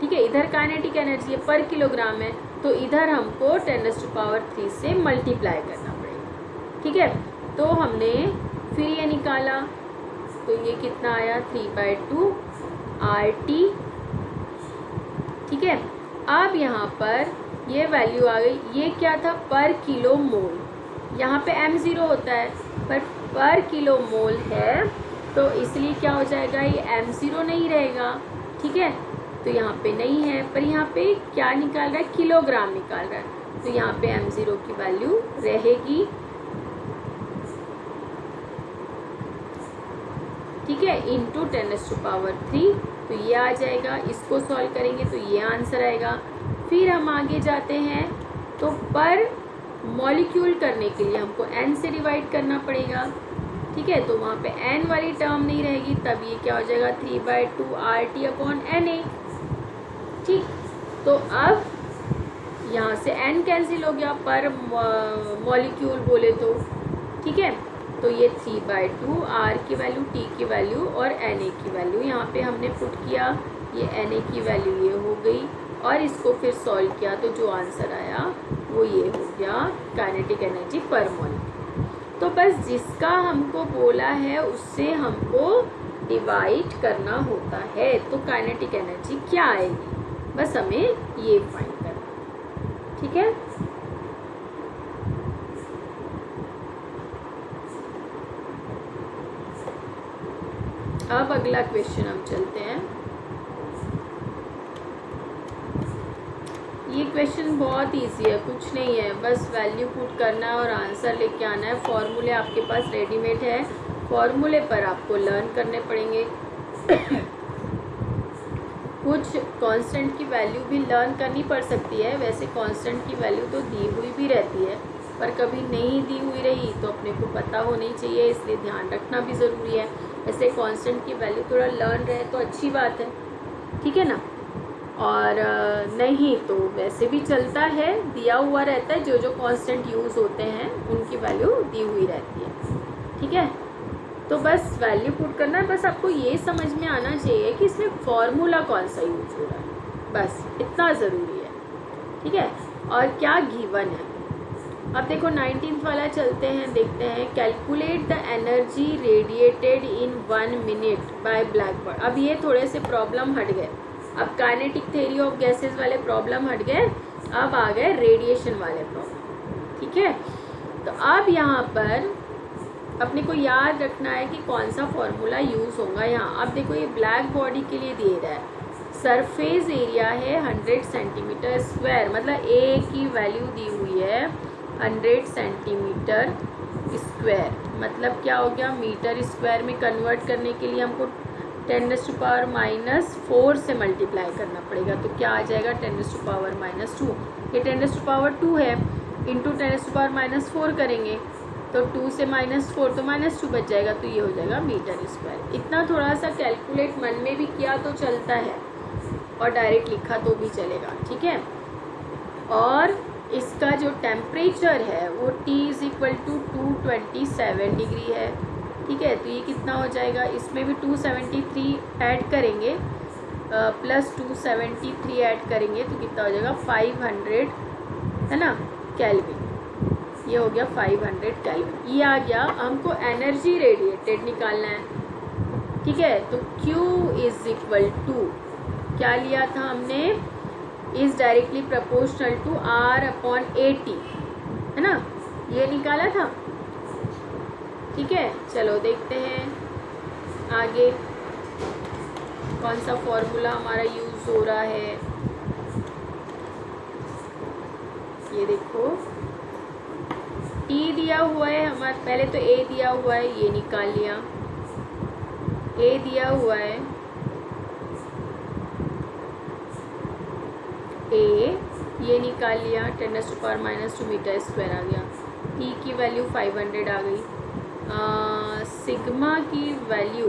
ठीक है, इधर काइनेटिक एनर्जी है पर किलोग्राम है, तो इधर हमको 10⁻³ से मल्टीप्लाई करना पड़ेगा। ठीक है, तो हमने फिर ये निकाला, तो ये कितना आया 3/2 RT। ठीक है, अब यहाँ पर ये वैल्यू आ गई, ये क्या था पर किलो मोल, यहाँ पे m0 होता है पर किलो मोल है, तो इसलिए क्या हो जाएगा, ये m0 नहीं रहेगा। ठीक है, तो यहाँ पे नहीं है, पर यहाँ पे क्या निकाल रहा है, किलोग्राम निकाल रहा है, तो यहाँ पे m0 की वैल्यू रहेगी। ठीक है, इंटू 10⁻3, तो ये आ जाएगा, इसको सॉल्व करेंगे तो ये आंसर आएगा। फिर हम आगे जाते हैं, तो पर मॉलिक्यूल करने के लिए हमको n से डिवाइड करना पड़ेगा। ठीक है, तो वहाँ पे n वाली टर्म नहीं रहेगी, तब ये क्या हो जाएगा 3/2 RT/Na। ठीक, तो अब यहाँ से n कैंसिल हो गया पर मॉलिक्यूल बोले तो। ठीक है, तो ये 3/2 R की वैल्यू, T की वैल्यू और Na की वैल्यू यहाँ पे हमने पुट किया, ये Na की वैल्यू ये हो गई, और इसको फिर सॉल्व किया तो जो आंसर आया वो ये हो गया काइनेटिक एनर्जी पर मॉलिक्यूल। तो बस जिसका हमको बोला है उससे हमको डिवाइड करना होता है, तो काइनेटिक एनर्जी क्या आएगी, बस हमें ये फाइंड करना। ठीक है, अब अगला क्वेश्चन हम चलते हैं। ये क्वेश्चन बहुत इजी है, कुछ नहीं है, बस वैल्यू पुट करना है और आंसर लेके आना है। फॉर्मूले आपके पास रेडीमेड है, फॉर्मूले पर आपको लर्न करने पड़ेंगे। कुछ कांस्टेंट की वैल्यू भी लर्न करनी पड़ सकती है, वैसे कांस्टेंट की वैल्यू तो दी हुई भी रहती है, पर कभी नहीं दी हुई रही तो अपने को पता होनी चाहिए, इसलिए ध्यान रखना भी ज़रूरी है। ऐसे कांस्टेंट की वैल्यू थोड़ा लर्न रहे तो अच्छी बात है। ठीक है ना, और नहीं तो वैसे भी चलता है, दिया हुआ रहता है, जो जो कांस्टेंट यूज़ होते हैं उनकी वैल्यू दी हुई रहती है। ठीक है, तो बस वैल्यू पुट करना है, बस आपको ये समझ में आना चाहिए कि इसमें फॉर्मूला कौन सा यूज हो रहा है, बस इतना ज़रूरी है। ठीक है, और क्या गिवन है। अब देखो 19th वाला चलते हैं, देखते हैं। Calculate the energy radiated in 1 minute by black body. अब ये थोड़े से प्रॉब्लम हट गए, अब काइनेटिक थ्योरी ऑफ गैसेस वाले प्रॉब्लम हट गए, अब आ गए रेडिएशन वाले प्रॉब्लम। ठीक है, तो अब यहाँ पर अपने को याद रखना है कि कौन सा फॉर्मूला यूज़ होगा यहाँ। अब देखो ये ब्लैक बॉडी के लिए दिए रहा है, सरफेस एरिया है 100 सेंटीमीटर स्क्वायर, मतलब ए की वैल्यू दी हुई है 100 सेंटीमीटर स्क्वायर, मतलब क्या हो गया, मीटर स्क्वायर में कन्वर्ट करने के लिए हमको 10⁻⁻4 से मल्टीप्लाई करना पड़ेगा, तो क्या आ जाएगा 10⁻⁻2। ये 10⁻2 है, इंटू 10⁻⁻4 करेंगे तो 2 से -4 तो -2 बच जाएगा, तो ये हो जाएगा मीटर स्क्वायर। इतना थोड़ा सा कैलकुलेट मन में भी किया तो चलता है, और डायरेक्ट लिखा तो भी चलेगा। ठीक है, और इसका जो टेम्परेचर है वो T = 227 डिग्री है। ठीक है, तो ये कितना हो जाएगा, इसमें भी 273 ऐड करेंगे, प्लस 273 ऐड करेंगे तो कितना हो जाएगा 500, है ना, केल्विन। ये हो गया 500 केल्विन। ये आ गया, हमको एनर्जी रेडिएटेड निकालना है। ठीक है, तो Q = क्या लिया था हमने, is directly proportional to R/80, है ना, ये निकाला था। ठीक है, चलो देखते हैं आगे कौन सा फॉर्मूला हमारा यूज़ हो रहा है। ये देखो T दिया हुआ है हमारे, पहले तो A दिया हुआ है, ये निकाल लिया, A दिया हुआ है, A ये निकाल लिया, 10⁻⁻2 मीटर स्क्वायर आ गया। T की वैल्यू 500 आ गई। सिग्मा की वैल्यू,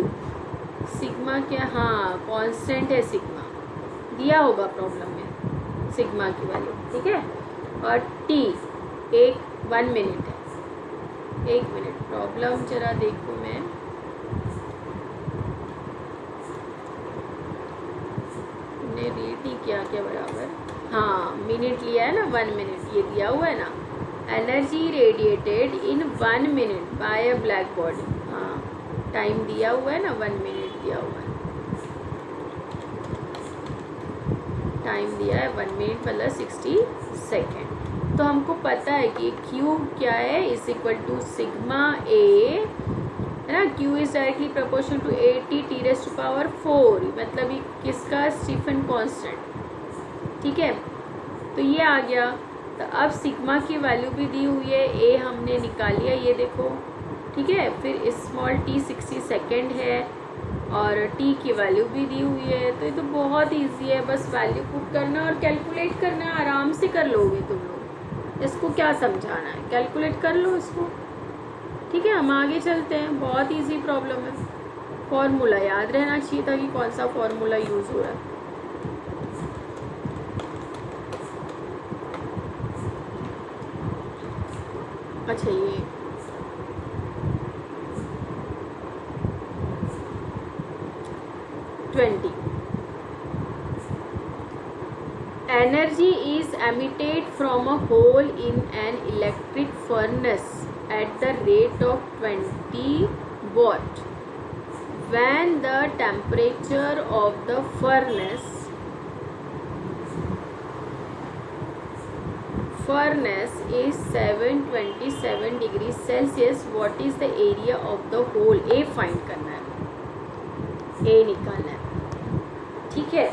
सिग्मा क्या, हाँ कांस्टेंट है सिग्मा, दिया होगा प्रॉब्लम में सिग्मा की वैल्यू। ठीक है, और T 1 मिनट है, 1 मिनट, प्रॉब्लम जरा देखो, मैं ने रीड टी क्या क्या बराबर, हाँ मिनट लिया है ना, 1 मिनट ये दिया हुआ है ना, energy radiated in 1 minute by a black body, हाँ टाइम दिया हुआ है ना, 1 मिनट दिया हुआ है, टाइम दिया है 1 मिनट मतलब 60 सेकेंड। तो हमको पता है कि Q क्या है, is equal to sigma A है ना, Q is directly proportional to 80 T raise to power 4, मतलब ये किसका, स्टीफन कांस्टेंट, ठीक है। तो ये आ गया। तो अब सिग्मा की वैल्यू भी दी हुई है, ए हमने निकाल लिया, ये देखो, ठीक है। फिर स्मॉल टी 60 सेकेंड है और टी की वैल्यू भी दी हुई है। तो ये तो बहुत इजी है, बस वैल्यू पुट करना और कैलकुलेट करना, आराम से कर लोगे तुम लोग, इसको क्या समझाना है, कैलकुलेट कर लो इसको, ठीक है। हम आगे चलते हैं, बहुत इजी प्रॉब्लम है। फॉर्मूला याद रहना चाहिए था कि कौन सा फॉर्मूला यूज़ हो रहा है। अच्छा ये energy is emitted from a hole in an electric furnace at the rate of 20 watt when the temperature of the furnace is 727 degrees Celsius. What is the area of the hole? A find करना है, A निकालना है, ठीक है।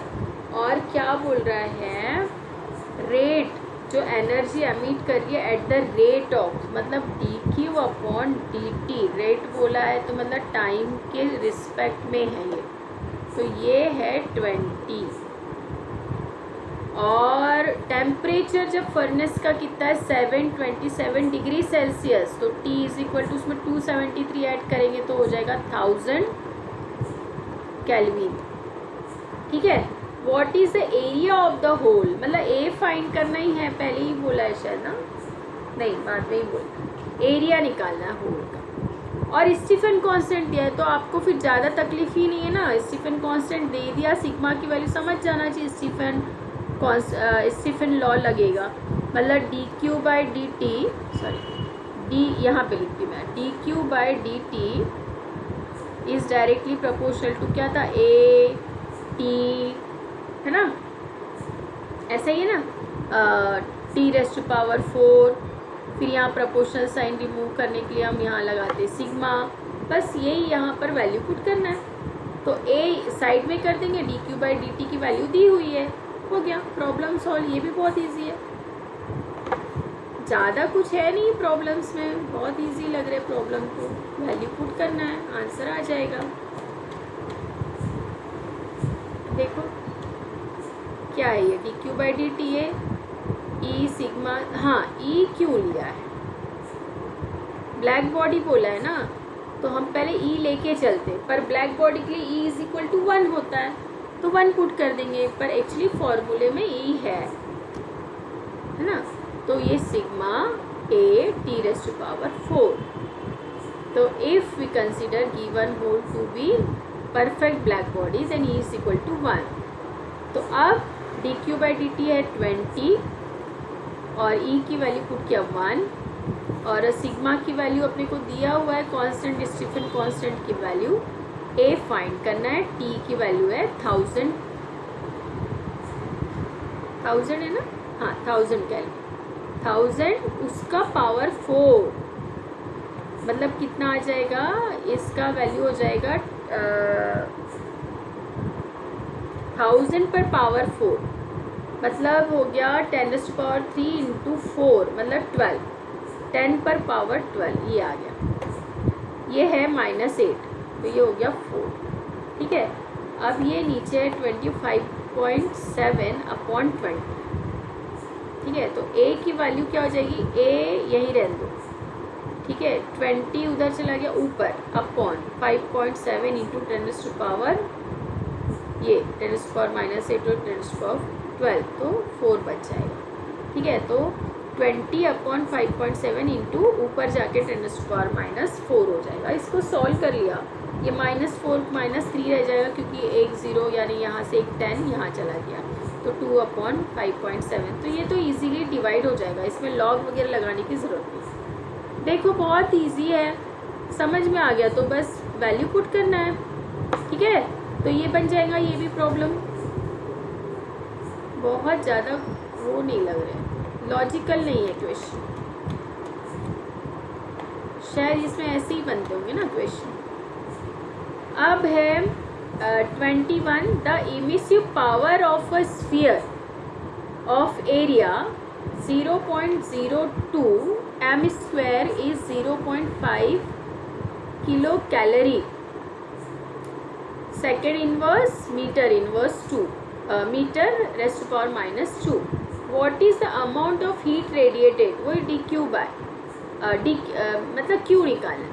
और क्या बोल रहा है, रेट जो एनर्जी एमिट कर रही है एट द रेट ऑफ, मतलब dq अपॉन dt, रेट बोला है तो मतलब टाइम के रिस्पेक्ट में है ये, तो ये है 20। और टेम्परेचर जब फर्नेस का कितना है 727 डिग्री सेल्सियस, तो T इज इक्वल टू उसमें 273 ऐड करेंगे तो हो जाएगा 1000 केल्विन, ठीक है। What is the area of the hole, मतलब ए फाइंड करना ही है, पहले ही बोला है शायद ना, नहीं बाद में ही बोला, एरिया निकालना है होल का। और स्टीफन कांस्टेंट दिया है तो आपको फिर ज़्यादा तकलीफ ही नहीं है ना, स्टीफन कांस्टेंट दे दिया, सिग्मा की वैल्यू समझ जाना चाहिए, स्टीफन लॉ लगेगा, मतलब D Q by D T, sorry D यहाँ पे लिखती मैं, D Q by D T is directly proportional to क्या था, ए टी, है ना, ऐसा ही है ना, टी रेज़ टू पावर 4, फिर यहाँ प्रोपोर्शनल साइन रिमूव करने के लिए हम यहाँ लगाते सिग्मा, बस यही यहाँ पर वैल्यू पुट करना है। तो ए साइड में कर देंगे, D Q by D T की वैल्यू दी हुई है, हो गया प्रॉब्लम सॉल्व। ये भी बहुत इजी है, ज़्यादा कुछ है नहीं प्रॉब्लम्स में, बहुत इजी लग रहा है प्रॉब्लम को, वैल्यू पुट करना है, आंसर आ जाएगा। देखो क्या है ये, D Q by D T है, ई सिग्मा, हाँ ई क्यू लिया है, ब्लैक बॉडी बोला है ना, तो हम पहले ई लेके चलते, पर ब्लैक बॉडी के लिए ई इज इक्वल टू 1 होता है तो 1 पुट कर देंगे, पर एक्चुअली फॉर्मूले में ई है ना। तो ये sigma A T raise to power 4, तो if we consider given hole to be perfect black body then E is equal to 1। तो अब D Q by D T है 20 और ई की वैल्यू पुट किया 1, और सिग्मा की वैल्यू अपने को दिया हुआ है कांस्टेंट, स्टीफन कांस्टेंट की वैल्यू ए फाइंड करना है, टी की वैल्यू है 1000 है ना, हाँ 1000 केल्विन, 1000 उसका पावर 4, मतलब कितना आ जाएगा, इसका वैल्यू हो जाएगा 1000 पर पावर 4, मतलब हो गया 10 टू पावर 3 इंटू 4 मतलब 12, 10 पर पावर 12 ये आ गया, ये है -8 तो ये हो गया 4, ठीक है। अब ये नीचे है 25.7 अपॉन 20, ठीक है। तो ए की वैल्यू क्या हो जाएगी, ए यहीं रहने दो, ठीक है, 20 उधर चला गया ऊपर, अपॉन 5.7 इंटू 10 टू पावर ये 10 टू पावर -8 और 10 टू पावर 12, तो 4 बच जाएगा, ठीक है। तो 20 अपॉन 5.7 इंटू ऊपर जाके 10 टू पावर -4 हो जाएगा। इसको सॉल्व कर लिया, ये -4 -3 रह जाएगा क्योंकि एक 0 यानी यहाँ से एक 10 यहाँ चला गया, तो 2/5.7। तो ये तो इजीली डिवाइड हो जाएगा, इसमें लॉग वगैरह लगाने की ज़रूरत नहीं। देखो बहुत इजी है, समझ में आ गया तो बस वैल्यू पुट करना है, ठीक है। तो ये बन जाएगा, ये भी प्रॉब्लम बहुत ज़्यादा वो नहीं लग रहा है, लॉजिकल नहीं है क्वेश्चन, शायद इसमें ऐसे ही बनते होंगे ना क्वेश्चन। अब है 21, the emissive power of a sphere of area 0.02 m square is 0.5 kilo calorie, second inverse metre inverse 2 metre raise to power -2। What is the amount of heat radiated, वो डी क्यू बाय मतलब Q निकालना,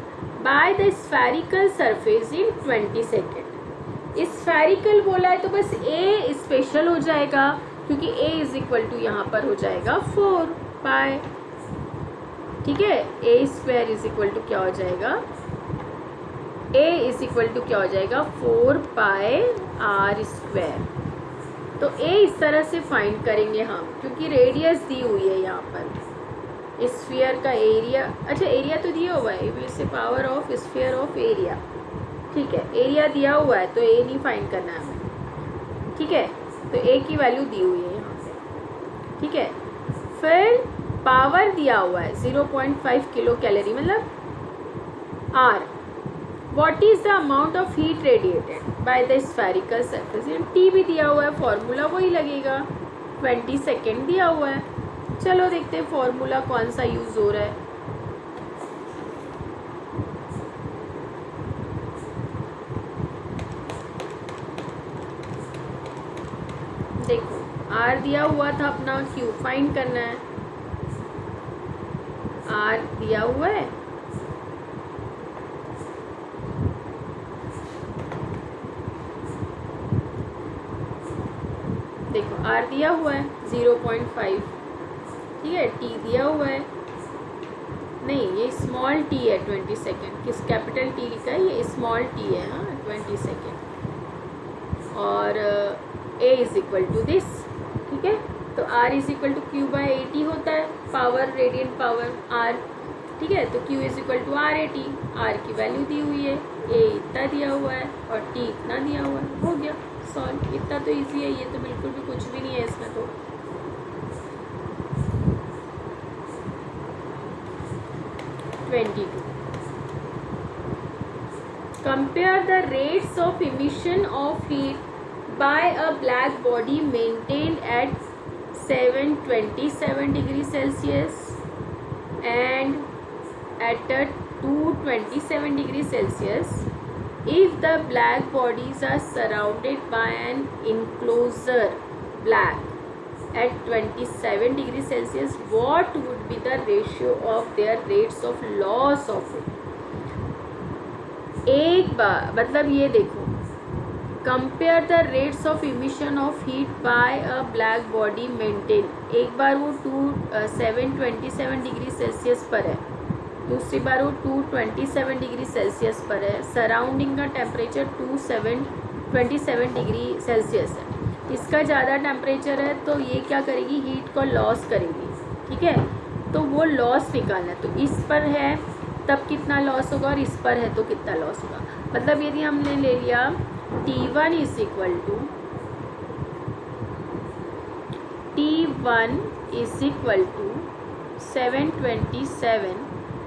by the spherical surface in 20 second. Spherical बोला है तो बस ए special हो जाएगा, क्योंकि ए इज इक्वल टू यहाँ पर हो जाएगा 4 पाई, ठीक है। ए स्क्वायर इज इक्वल टू क्या हो जाएगा, ए इज इक्वल टू क्या हो जाएगा 4 पाई आर स्क्वायर। तो ए इस तरह से फाइंड करेंगे हम, क्योंकि रेडियस दी हुई है यहाँ पर, स्फीयर का एरिया, अच्छा एरिया तो दिया हुआ है, इससे power of sphere of area, ठीक है। एरिया दिया हुआ है तो ए नहीं फाइंड करना है हमें, ठीक है। तो ए की वैल्यू दी हुई है यहाँ पे, ठीक है। फिर पावर दिया हुआ है 0.5 किलो कैलोरी मतलब R. What is the amount of heat radiated by the spherical surface, T भी दिया हुआ है, फॉर्मूला वही लगेगा, 20 सेकेंड दिया हुआ है। चलो देखते हैं फॉर्मूला कौन सा यूज हो रहा है। देखो आर दिया हुआ था अपना, क्यू फाइंड करना है, आर दिया हुआ है, देखो आर दिया हुआ है 0.5, ठीक है। टी दिया हुआ है, नहीं ये स्मॉल टी है 20 सेकेंड, किस कैपिटल टी लिखा है, ये स्मॉल टी है, हाँ 20 सेकेंड। और A is equal to this, ठीक है। तो R is equal to Q by 80 होता है, पावर रेडियंट पावर आर, ठीक है। तो Q is equal to R 80, R की वैल्यू दी हुई है, ए इतना दिया हुआ है और टी इतना दिया हुआ है, हो गया सॉल्व। इतना तो इजी है, ये तो बिल्कुल भी कुछ भी नहीं है इसमें तो। Compare the rates of emission of heat by a black body maintained at 727 degrees Celsius and at 227 degrees Celsius if the black bodies are surrounded by an enclosure black at 27 degrees Celsius, what would be the ratio of their rates of loss of it? एक बार मतलब ये देखो, compare the rates of emission of heat bye a black body maintain, एक बार वो 727 degree Celsius पर है, दूसरी बार वो 227 डिग्री सेल्सियस पर है, सराउंडिंग का टेम्परेचर 27 डिग्री सेल्सियस है। इसका ज़्यादा टेम्परेचर है तो ये क्या करेगी, हीट को लॉस करेगी, ठीक है। तो वो लॉस निकालना है, तो इस पर है तब कितना लॉस होगा और इस पर है तो कितना लॉस होगा। मतलब यदि हमने ले लिया T1 is equal to is equal to 727,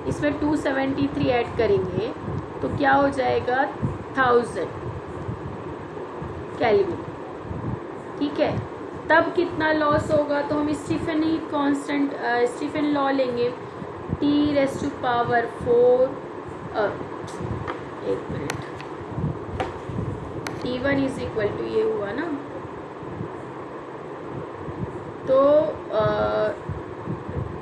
इसमें 273 ऐड करेंगे तो क्या हो जाएगा 1000 केल्विन, ठीक है। तब कितना लॉस होगा, तो हम Stefan heat constant Stefan law लेंगे, टी रेस टू पावर 4, एक minute, T1 is equal to ये हुआ ना, तो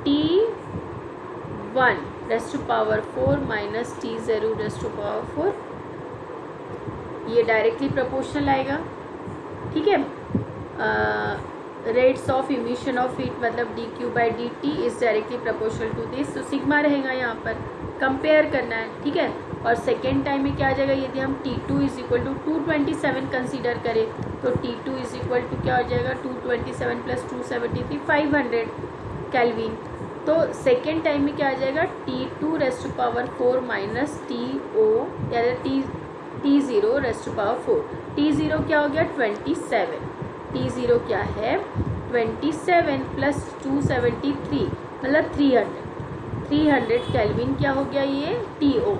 T1 raise to power 4 minus T0 raise to power 4, ये डायरेक्टली प्रोपोर्शनल आएगा, ठीक है। Rates of emission of heat मतलब D Q by D T is directly proportional to this, तो सिग्मा रहेगा यहाँ पर, कंपेयर करना है, ठीक है। और सेकेंड टाइम में क्या आ जाएगा, यदि हम T2 is equal to 227 consider करें तो T2 इज इक्वल टू क्या हो जाएगा 227 प्लस 273 500 केल्विन। तो सेकेंड टाइम में क्या आ जाएगा T2 raise to power 4 minus TO या T0 raise to power 4। T0 क्या हो गया 27, T0 क्या है 27 प्लस 273 मतलब 300 केल्विन क्या हो गया ये TO,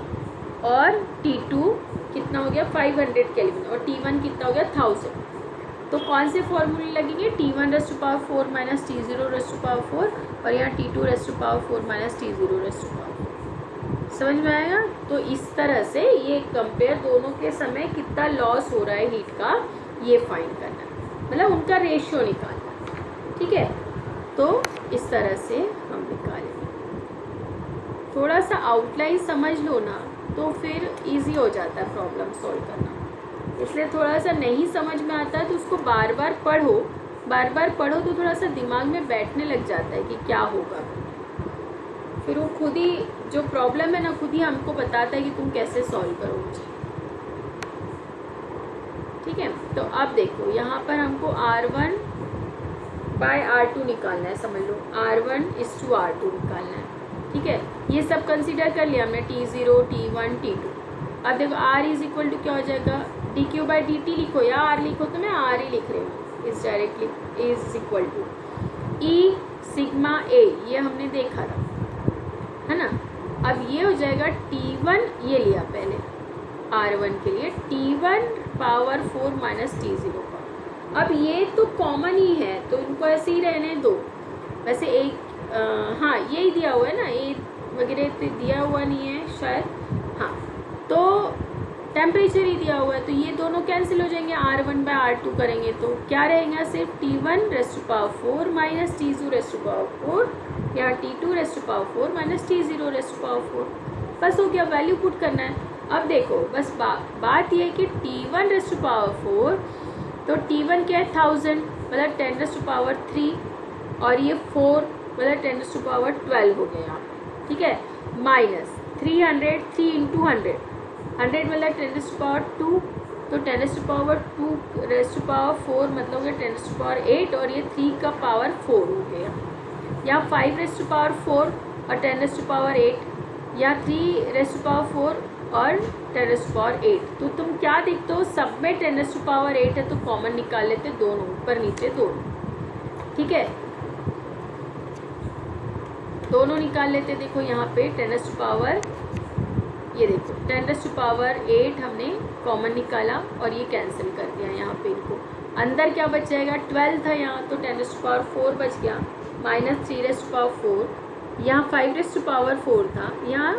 और T2 कितना हो गया 500 केल्विन, और T1 कितना हो गया 1000। तो कौन से फॉर्मूले लगेंगे T1 raise to power 4 minus T0 raise to power 4 और यहाँ T2 raise to power 4 minus T0 raise to power 4। समझ में आएगा। तो इस तरह से ये कंपेयर दोनों के समय कितना लॉस हो रहा है हीट का ये फाइंड करना है, मतलब उनका रेशियो निकालना। ठीक है, तो इस तरह से हम निकालेंगे। थोड़ा सा आउटलाइन समझ लो ना तो फिर इजी हो जाता है प्रॉब्लम सॉल्व करना। इसलिए थोड़ा सा नहीं समझ में आता है तो उसको बार बार पढ़ो तो थोड़ा सा दिमाग में बैठने लग जाता है कि क्या होगा। फिर वो खुद ही जो प्रॉब्लम है ना खुद ही हमको बताता है कि तुम कैसे सॉल्व करोगे। ठीक है, तो अब देखो यहाँ पर हमको R1 बाय R2 निकालना है। समझ लो R1:R2 निकालना है। ठीक है, ये सब कंसीडर कर लिया हमने T0 T1 T2। अब देखो R इज इक्वल टू क्या हो जाएगा dq/dt लिखो या R लिखो, तो मैं R ही लिख रही हूँ। Is directly is equal to E sigma A, ये हमने देखा था है ना। अब ये हो जाएगा T1, ये लिया पहले R1 के लिए T1 पावर 4 माइनस T0 का। अब ये तो कॉमन ही है तो इनको ऐसे ही रहने दो। वैसे एक हाँ यही दिया हुआ है ना, ये वगैरह तो दिया हुआ नहीं है शायद, हाँ तो टेम्परेचर ही दिया हुआ है तो ये दोनों कैंसिल हो जाएंगे। R1/R2 करेंगे तो क्या रहेगा सिर्फ T1 raise to power 4 minus T0 raise to power 4 या T2 raise to power 4 minus T0 raise to power 4। बस हो गया, वैल्यू पुट करना है। अब देखो बस बात ये है कि T1 रेस्ट टू पावर 4 तो T1 क्या है 1000 मतलब 10 रेस्ट टू पावर 3 और ये 4 मतलब 10 रेस्ट टू पावर 12 हो गया। ठीक है, माइनस 300 3 इंटू 100 मतलब 10 रेस्ट टू पावर 2 तो 10 raise to power 2 raise to power 4 मतलब हो गया 10 रेस्ट टू पावर 8 और ये 3 का पावर 4 हो गया। यहाँ 5 रेस्ट टू पावर 4 और 10 रेस्ट टू पावर 8 या 3 रेस्ट टू पावर 4 और 10 रेस्ट टू पावर 8। तो तुम क्या देखते हो सब में 10 रेस्ट टू पावर 8 है तो कॉमन निकाल लेते दोनों, ऊपर नीचे दोनों। ठीक है, दोनों निकाल लेते। देखो यहाँ पे 10 रेस्ट टू पावर, ये देखो 10 रेस्ट टू पावर 8 हमने कॉमन निकाला और ये कैंसिल कर दिया। यहाँ पे इनको अंदर क्या बच जाएगा 12 था यहाँ तो 10 रेस्ट टू पावर 4 बच गया माइनस 3 रेस्ट टू पावर 4। यहाँ 5 रेस्ट टू पावर 4 था, यहाँ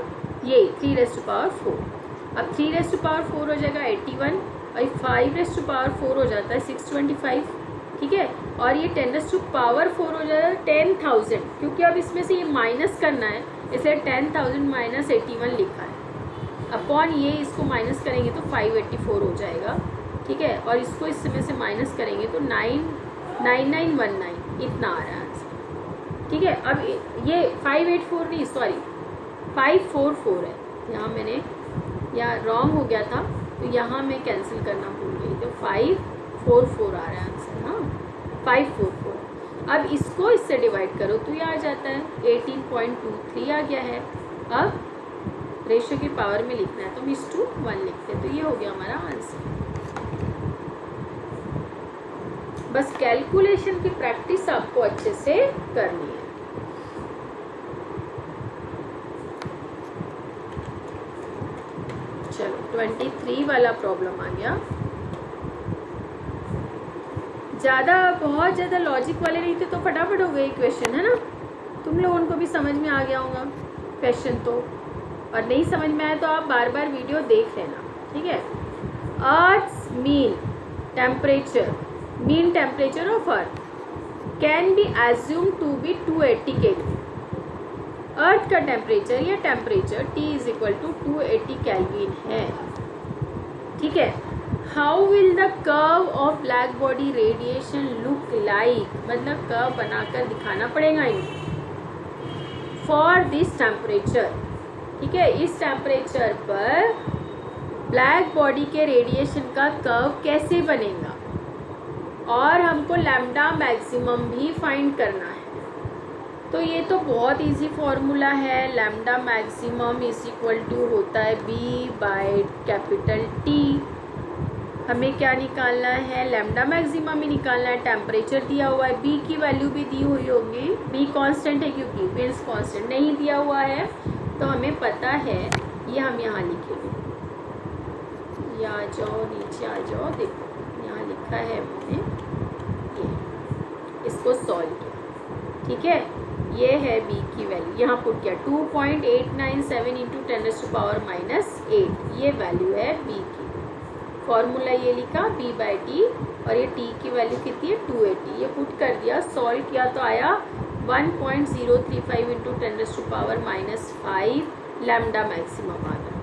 ये 3 रेस्ट टू पावर 4। अब 3 रेस्ट टू पावर 4 हो जाएगा 81 और 5 रेस्ट टू पावर 4 हो जाता है 625। ठीक है, और ये 10 रेस्ट टू पावर 4 हो जाएगा 10,000 क्योंकि अब इसमें से ये माइनस करना है इसलिए 10,000 माइनस 81 लिखा है। अपॉन ये इसको माइनस करेंगे तो 584 हो जाएगा। ठीक है, और इसको इसमें से माइनस करेंगे तो 99919 इतना आ रहा है आंसर। ठीक है, अब ये 584 नहीं सॉरी 544 है। यहाँ मैंने यहाँ रॉन्ग हो गया था तो यहाँ मैं कैंसिल करना भूल गई तो 544 आ रहा है आंसर। हाँ 544। अब इसको इससे डिवाइड करो तो ये आ जाता है 18.23 आ गया है। अब रेशियो की पावर में लिखना है तो हम 1:1 लिखते हैं तो ये हो गया हमारा आंसर। बस कैलकुलेशन की प्रैक्टिस आपको अच्छे से करनी है। चलो 23 वाला प्रॉब्लम आ गया। बहुत ज़्यादा लॉजिक वाले नहीं थे तो फटाफट हो गए क्वेश्चन है ना। तुम लोगों को भी समझ में आ गया होगा क्वेश्चन तो, और नहीं समझ में आया तो आप बार बार वीडियो देख लेना। ठीक है, earth's mean temperature of earth can be assume to be 280 kelvin. Earth का टेम्परेचर या temperature T is equal to 280 kelvin है। ठीक है, how will the curve of black body radiation look like, मतलब कर्व बनाकर दिखाना पड़ेगा इनको फॉर दिस टेम्परेचर। ठीक है, इस टेम्परेचर पर ब्लैक बॉडी के रेडिएशन का कर्व कैसे बनेगा। और हमको लैम्डा मैक्सिमम भी फाइंड करना है। तो ये तो बहुत इजी फॉर्मूला है। Lambda maximum is equal to होता है बी बाय कैपिटल टी। हमें क्या निकालना है, लैम्डा मैक्सिमम ही निकालना है। टेम्परेचर दिया हुआ है, बी की वैल्यू भी दी हुई होगी, बी कांस्टेंट है क्योंकि विंड्स कांस्टेंट नहीं दिया हुआ है, तो हमें पता है। ये हम यहाँ लिखेंगे, ये आ जाओ नीचे आ जाओ, देखो यहाँ लिखा है हमने, ये इसको सॉल्व किया, ठीक है। ये है बी की वैल्यू, यहाँ पुट किया 2.897 इंटू 10⁻⁻8, ये वैल्यू है बी की। फॉर्मूला ये लिखा b बाई टी, और ये t की वैल्यू कितनी है 280, ये पुट कर दिया, सॉल्व किया तो आया 1.035 इंटू 10⁻⁵ लैम्डा मैक्सिमम आ गया।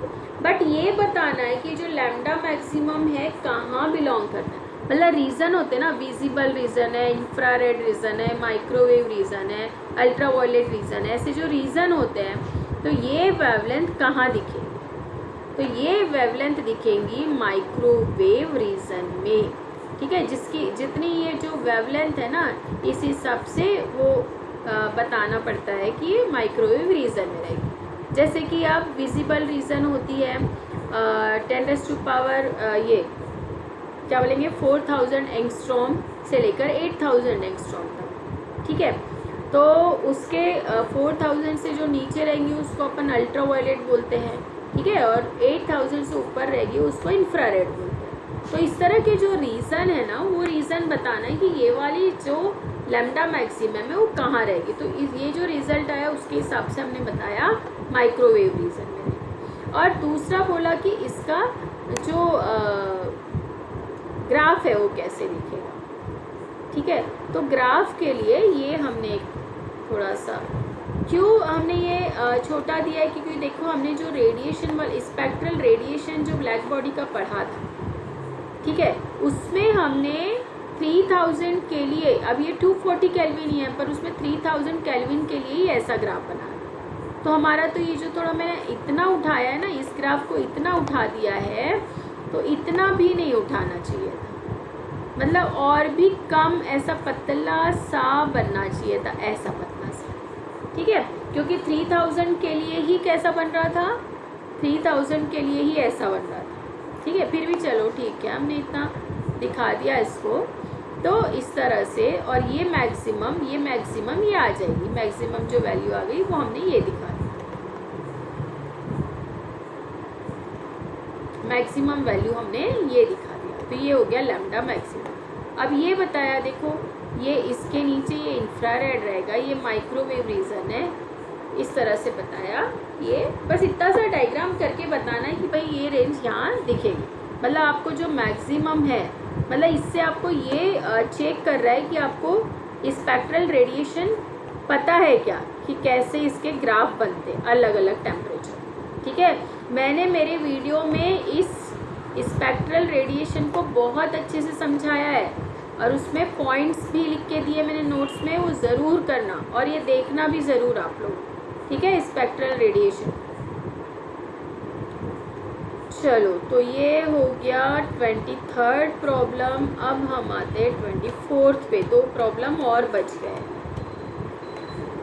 बट ये बताना है कि जो लैम्डा मैक्सिमम है कहाँ बिलोंग करता है। मतलब रीजन होते हैं ना, विजिबल रीजन है, इंफ्रारेड रीजन है, माइक्रोवेव रीजन है, अल्ट्रावायलेट रीजन है, ऐसे जो रीजन होते हैं, तो ये वेवलेंथ कहाँ दिखेगी, तो ये वेवलेंथ दिखेंगी माइक्रोवेव रीजन में, ठीक है। जिसकी जितनी ये जो वेवलेंथ है ना, इस हिसाब से वो बताना पड़ता है कि ये माइक्रोवेव रीजन में रहेगी। जैसे कि आप विजिबल रीजन होती है 10⁻, ये क्या बोलेंगे 4000 एंगस्ट्रॉम से लेकर 8000 एंगस्ट्रॉम तक, ठीक है। तो उसके 4000 से जो नीचे रहेंगी उसको अपन अल्ट्रावायलेट बोलते हैं, ठीक है, और 8000 से ऊपर रहेगी उसको इंफ्रारेड बोलते हैं। तो इस तरह के जो रीज़न है ना, वो रीज़न बताना है कि ये वाली जो लैम्डा मैक्सिमम है वो कहाँ रहेगी। तो ये जो रिज़ल्ट आया उसके हिसाब से हमने बताया माइक्रोवेव रीजन में। और दूसरा बोला कि इसका जो ग्राफ है वो कैसे दिखेगा, ठीक है। तो ग्राफ के लिए ये हमने थोड़ा सा, क्यों हमने ये छोटा दिया है, क्योंकि देखो हमने जो रेडिएशन वाला स्पेक्ट्रल रेडिएशन जो ब्लैक बॉडी का पढ़ा था, ठीक है, उसमें हमने 3000 के लिए, अब ये 240 केल्विन ही है, पर उसमें 3000 केल्विन के लिए ही ऐसा ग्राफ बना है। तो हमारा तो ये जो थोड़ा मैंने इतना उठाया है ना, इस ग्राफ को इतना उठा दिया है, तो इतना भी नहीं उठाना चाहिए था, मतलब और भी कम, ऐसा पतला सा बनना चाहिए था, ऐसा पतला सा, ठीक है। क्योंकि 3000 के लिए ही कैसा बन रहा था, 3000 के लिए ही ऐसा बन रहा था, ठीक है। फिर भी चलो ठीक है, हमने इतना दिखा दिया इसको, तो इस तरह से। और ये मैक्सिमम ये आ जाएगी, मैक्सिमम जो वैल्यू आ गई वो हमने ये दिखा दी, मैक्सिमम वैल्यू हमने ये दिखा दिया, तो ये हो गया लैम्डा मैक्सिमम। अब ये बताया, देखो ये इसके नीचे ये इंफ्रारेड रहेगा, ये माइक्रोवेव रीजन है, इस तरह से बताया। ये बस इतना सा डायग्राम करके बताना है कि भाई ये रेंज यहाँ दिखेगी, मतलब आपको जो मैक्सिमम है, मतलब इससे आपको ये चेक कर रहा है कि आपको स्पेक्ट्रल रेडिएशन पता है क्या, कि कैसे इसके ग्राफ बनते अलग अलग टेम्परेचर, ठीक है। मैंने मेरे वीडियो में इस स्पेक्ट्रल रेडिएशन को बहुत अच्छे से समझाया है, और उसमें पॉइंट्स भी लिख के दिए मैंने नोट्स में, वो ज़रूर करना, और ये देखना भी ज़रूर आप लोग, ठीक है, स्पेक्ट्रल रेडिएशन। चलो, तो ये हो गया 23rd प्रॉब्लम। अब हम आते हैं 24th पे, 2 प्रॉब्लम और बच गए,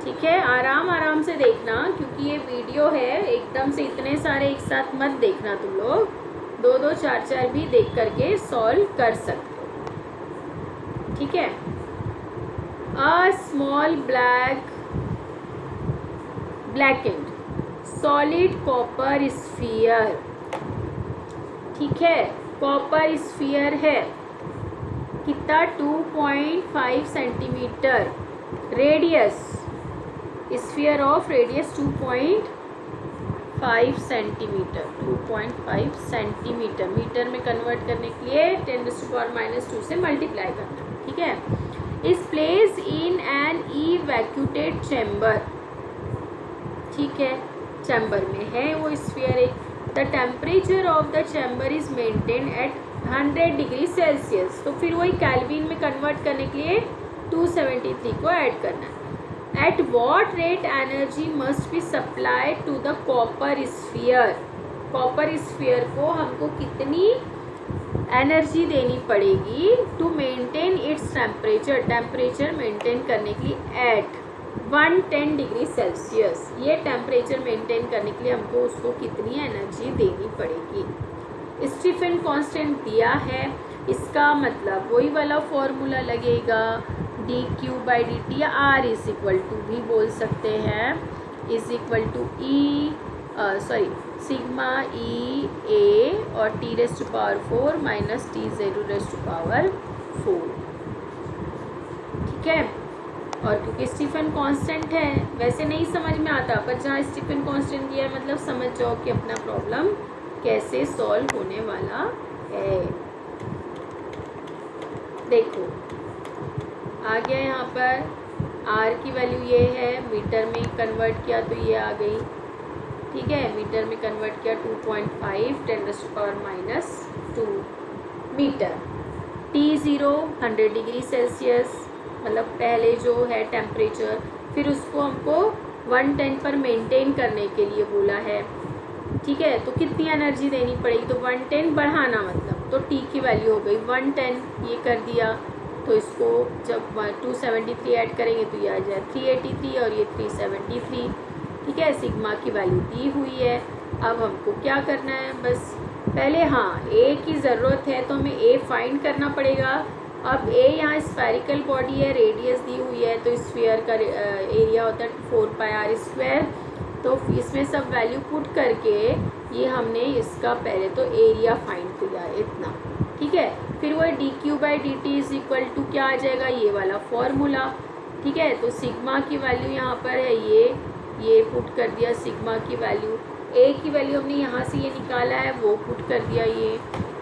ठीक है। आराम आराम से देखना, क्योंकि ये वीडियो है, एकदम से इतने सारे एक साथ मत देखना, तुम लोग 2-2 4-4 भी देख करके सॉल्व कर सकते हो, ठीक है। A small blackened solid copper sphere, ठीक है, कॉपर स्फीयर है कितना 2.5 centimetre radius, sphere of radius 2.5 centimetre, 2.5 centimetre metre में कन्वर्ट करने के लिए 10⁻⁻² से मल्टीप्लाई करना, ठीक है। Is place in an evacuated chamber, ठीक है, चैम्बर में है वो स्फीयर एक। The temperature of the chamber is maintain at 100 degree Celsius, तो फिर वही केल्विन में कन्वर्ट करने के लिए 273 को ऐड करना है। At what rate energy must be supplied to the copper sphere, copper sphere को हमको कितनी एनर्जी देनी पड़ेगी to maintain its temperature, temperature maintain करने के लिए एट 110 डिग्री सेल्सियस। ये टेम्परेचर मेंटेन करने के लिए हमको उसको कितनी एनर्जी देनी पड़ेगी। स्टीफन कांस्टेंट दिया है, इसका मतलब वही वाला फॉर्मूला लगेगा D Q by D T, या आर इज इक्वल टू भी बोल सकते हैं, is equal to E sigma E A और T raised to power 4 minus T zero raised to power 4। ठीक है, और क्योंकि स्टीफन कांस्टेंट है वैसे नहीं समझ में आता, पर जहाँ स्टीफन कांस्टेंट दिया है मतलब समझ जाओ कि अपना प्रॉब्लम कैसे सॉल्व होने वाला है। देखो आ गया यहाँ पर आर की वैल्यू ये है, मीटर में कन्वर्ट किया तो ये आ गई। ठीक है, मीटर में कन्वर्ट किया 2.5 10⁻⁻² मीटर। T0 100 डिग्री सेल्सियस, मतलब पहले जो है टेम्परेचर, फिर उसको हमको 110 पर मेंटेन करने के लिए बोला है। ठीक है, तो कितनी एनर्जी देनी पड़ेगी, तो 110 बढ़ाना मतलब, तो T की वैल्यू हो गई 110, ये कर दिया। तो इसको जब 273 ऐड करेंगे तो ये आ जाए 383 और ये 373। ठीक है, सिग्मा की वैल्यू दी हुई है। अब हमको क्या करना है, बस पहले हाँ ए की ज़रूरत है तो हमें ए फाइंड करना पड़ेगा। अब ए यहाँ स्फेरिकल बॉडी है, रेडियस दी हुई है, तो स्फीयर का एरिया होता है 4πr²। तो इसमें सब वैल्यू पुट करके ये हमने इसका पहले तो एरिया फाइंड किया इतना। ठीक है, फिर वो D Q by D T is equal to क्या आ जाएगा, ये वाला फॉर्मूला। ठीक है, तो सिग्मा की वैल्यू यहाँ पर है ये पुट कर दिया सिग्मा की वैल्यू, ए की वैल्यू हमने यहाँ से ये निकाला है वो पुट कर दिया ये।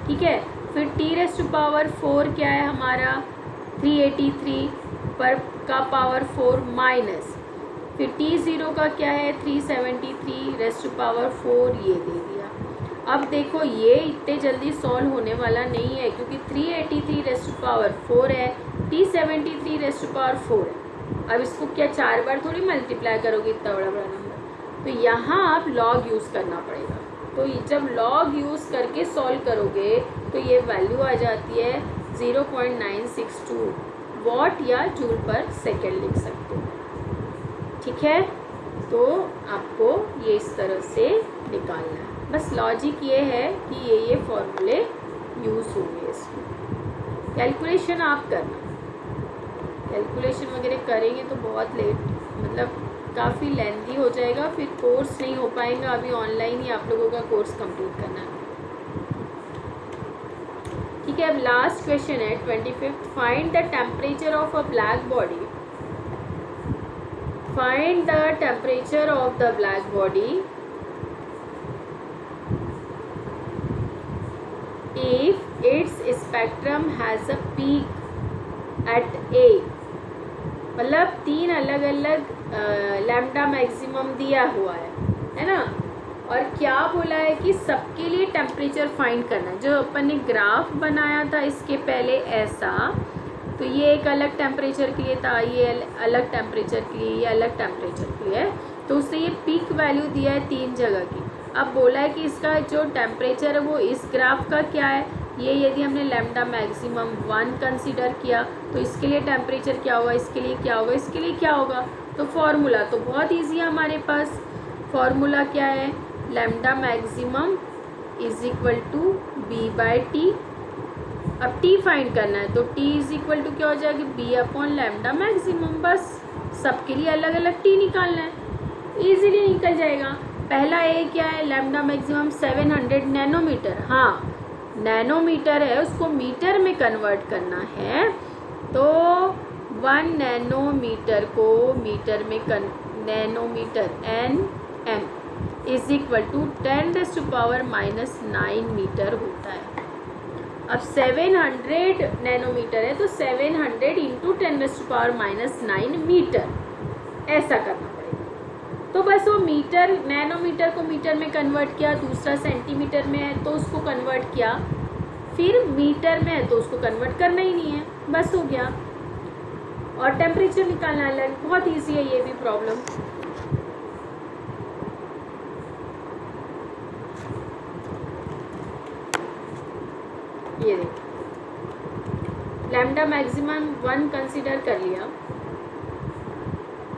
ठीक है, फिर टी रेस्ट टू पावर 4 क्या है हमारा 383 पर का पावर 4 माइनस, फिर T0 का क्या है 373 रेस्ट टू पावर 4, ये दे दिया। अब देखो ये इतने जल्दी सॉल्व होने वाला नहीं है क्योंकि 383 रेस्ट टू पावर 4 है, T73 रेस्ट टू पावर 4 है। अब इसको क्या 4 बार थोड़ी मल्टीप्लाई करोगे इतना बड़ा बड़ा नंबर, तो यहाँ आप लॉग यूज़ करना पड़ेगा। तो जब लॉग यूज़ करके सॉल्व करोगे तो ये वैल्यू आ जाती है 0.962 वॉट या जूल पर सेकेंड लिख सकते हो। ठीक है, तो आपको ये इस तरह से निकालना है। बस लॉजिक ये है कि ये फॉर्मूले यूज़ होंगे इसमें। कैलकुलेशन आप करना, कैलकुलेशन वगैरह करेंगे तो बहुत लेट मतलब काफ़ी लेंथी हो जाएगा, फिर कोर्स नहीं हो पाएगा। अभी ऑनलाइन ही आप लोगों का कोर्स कंप्लीट करना है। ठीक है, अब लास्ट क्वेश्चन है 25th। Find the temperature of a black body, find the temperature of the black body if its spectrum has a peak at A। मतलब 3 अलग अलग लैम्डा मैक्सिमम दिया हुआ है ना, और क्या बोला है कि सबके लिए टेम्परेचर फाइंड करना है। जो अपन ने ग्राफ बनाया था इसके पहले ऐसा, तो ये एक अलग टेम्परेचर के लिए था, ये अलग टेम्परेचर के लिए, ये अलग टेम्परेचर के लिए, तो उससे ये पीक वैल्यू दिया है 3 जगह की। अब बोला है कि इसका जो टेम्परेचर है वो इस ग्राफ का क्या है, ये यदि हमने लैम्डा मैक्सिमम 1 कंसीडर किया तो इसके लिए टेम्परेचर क्या होगा, इसके लिए क्या होगा, इसके लिए क्या होगा। तो फॉर्मूला तो बहुत ईजी है हमारे पास। फॉर्मूला क्या है, lambda maximum is equal to B by T. अब टी फाइंड करना है तो टी इज इक्वल टू क्या हो जाएगा, बी अपॉन लैम्डा मैक्सिमम। बस सबके लिए अलग अलग टी निकालना है, ईजिली निकल जाएगा। पहला ए क्या है, लैम्डा मैक्सिमम 700 नैनोमीटर। हाँ नैनोमीटर है, उसको मीटर में कन्वर्ट करना है, तो 1 नैनोमीटर को मीटर में nanometre NM is equal to 10⁻⁻9 metre होता है। अब 700 नैनोमीटर है तो 700 इंटू 10⁻⁻9 मीटर, ऐसा करना पड़ेगा। तो बस वो मीटर, नैनोमीटर को मीटर में कन्वर्ट किया, दूसरा सेंटीमीटर में है तो उसको कन्वर्ट किया, फिर मीटर में है तो उसको कन्वर्ट करना ही नहीं है, बस हो गया। और टेम्परेचर निकालना अलग, बहुत ईजी है ये भी प्रॉब्लम। ये लैम्डा मैक्सिमम 1 कंसिडर कर लिया,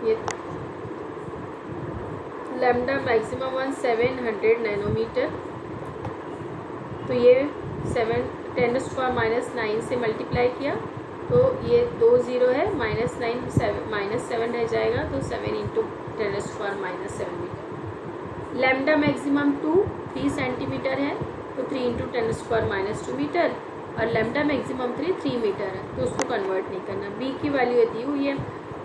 ये लैम्डा मैक्सिमम 1 700 नैनोमीटर, तो ये 7 × 10⁻⁹ से मल्टीप्लाई किया तो ये 2 0 है, -7 रह जाएगा, तो 7 × 10⁻⁷ मीटर। लैम्डा मैक्सिमम 3 सेंटीमीटर है, तो 3 × 10⁻² मीटर, और लैम्डा मैक्सिमम 3 मीटर है, तो उसको कन्वर्ट नहीं करना। बी की वैल्यू दी हुई है,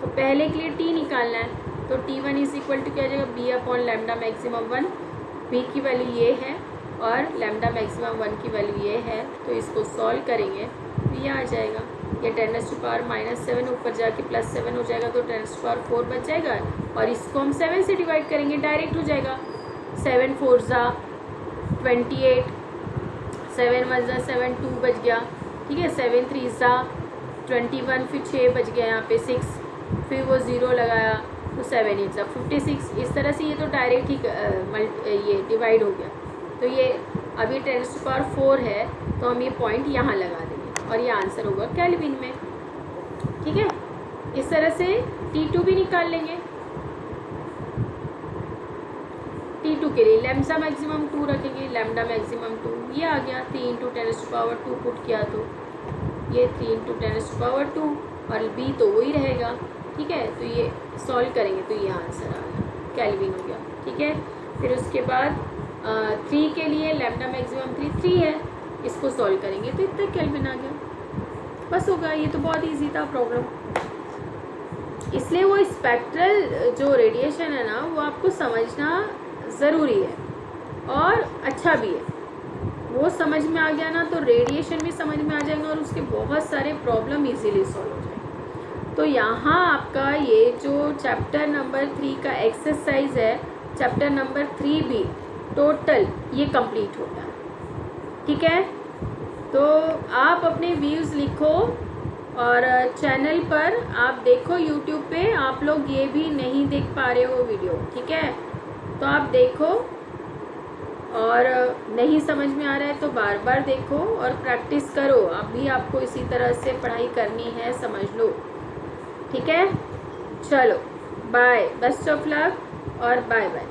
तो पहले के लिए टी निकालना है, तो T1 = क्या हो जाएगा, B/लैम्डा मैक्सिमम 1। बी की वैल्यू ये है और लैम्डा मैक्सिमम 1 की वैल्यू ये है, तो इसको सॉल्व करेंगे तो ये आ जाएगा, ये 10⁻⁷ ऊपर जाके +7 हो जाएगा, तो 10⁻⁴ बच जाएगा, और इसको हम 7 से डिवाइड करेंगे, डायरेक्ट हो जाएगा। 7 4 = 28, 7 1 = 7, 2 बच गया, ठीक है। 7 3 = 21, फिर 6 बच गया यहाँ पे 6, फिर वो 0 लगाया, तो 7 8 = 56। इस तरह से ये तो डायरेक्ट ही ये डिवाइड हो गया, तो ये अभी 10⁴ है, तो हम ये पॉइंट यहाँ लगा देंगे और ये आंसर होगा केल्विन में, ठीक है। इस तरह से T2 भी निकाल लेंगे। T2 के लिए लैम्डा मैक्सिमम 2 रखेंगे, लैम्डा मैक्सिमम 2 ये आ गया, 3 × 10⁻² पुट किया तो ये 3 × 10⁻², और B तो वही रहेगा, ठीक है। तो ये सॉल्व करेंगे तो ये आंसर आ गया, केल्विन हो गया, ठीक है। फिर उसके बाद 3 के लिए लैम्डा मैक्सिमम 3 है, इसको सॉल्व करेंगे तो इतना केल्विन आ गया, बस होगा। ये तो बहुत इजी था प्रॉब्लम, इसलिए वो स्पेक्ट्रल जो रेडिएशन है ना, वो आपको समझना ज़रूरी है और अच्छा भी है। वो समझ में आ गया ना, तो रेडिएशन भी समझ में आ जाएगा और उसके बहुत सारे प्रॉब्लम इजीली सॉल्व हो जाएंगे। तो यहाँ आपका ये जो चैप्टर नंबर 3 का एक्सरसाइज है, चैप्टर नंबर 3 भी टोटल ये कंप्लीट होता है, ठीक है। तो आप अपने व्यूज़ लिखो और चैनल पर आप देखो, यूट्यूब पे आप लोग ये भी नहीं देख पा रहे हो वीडियो, ठीक है। तो आप देखो, और नहीं समझ में आ रहा है तो बार बार देखो और प्रैक्टिस करो। अभी आपको इसी तरह से पढ़ाई करनी है, समझ लो, ठीक है। चलो बाय, बेस्ट ऑफ लक और बाय बाय।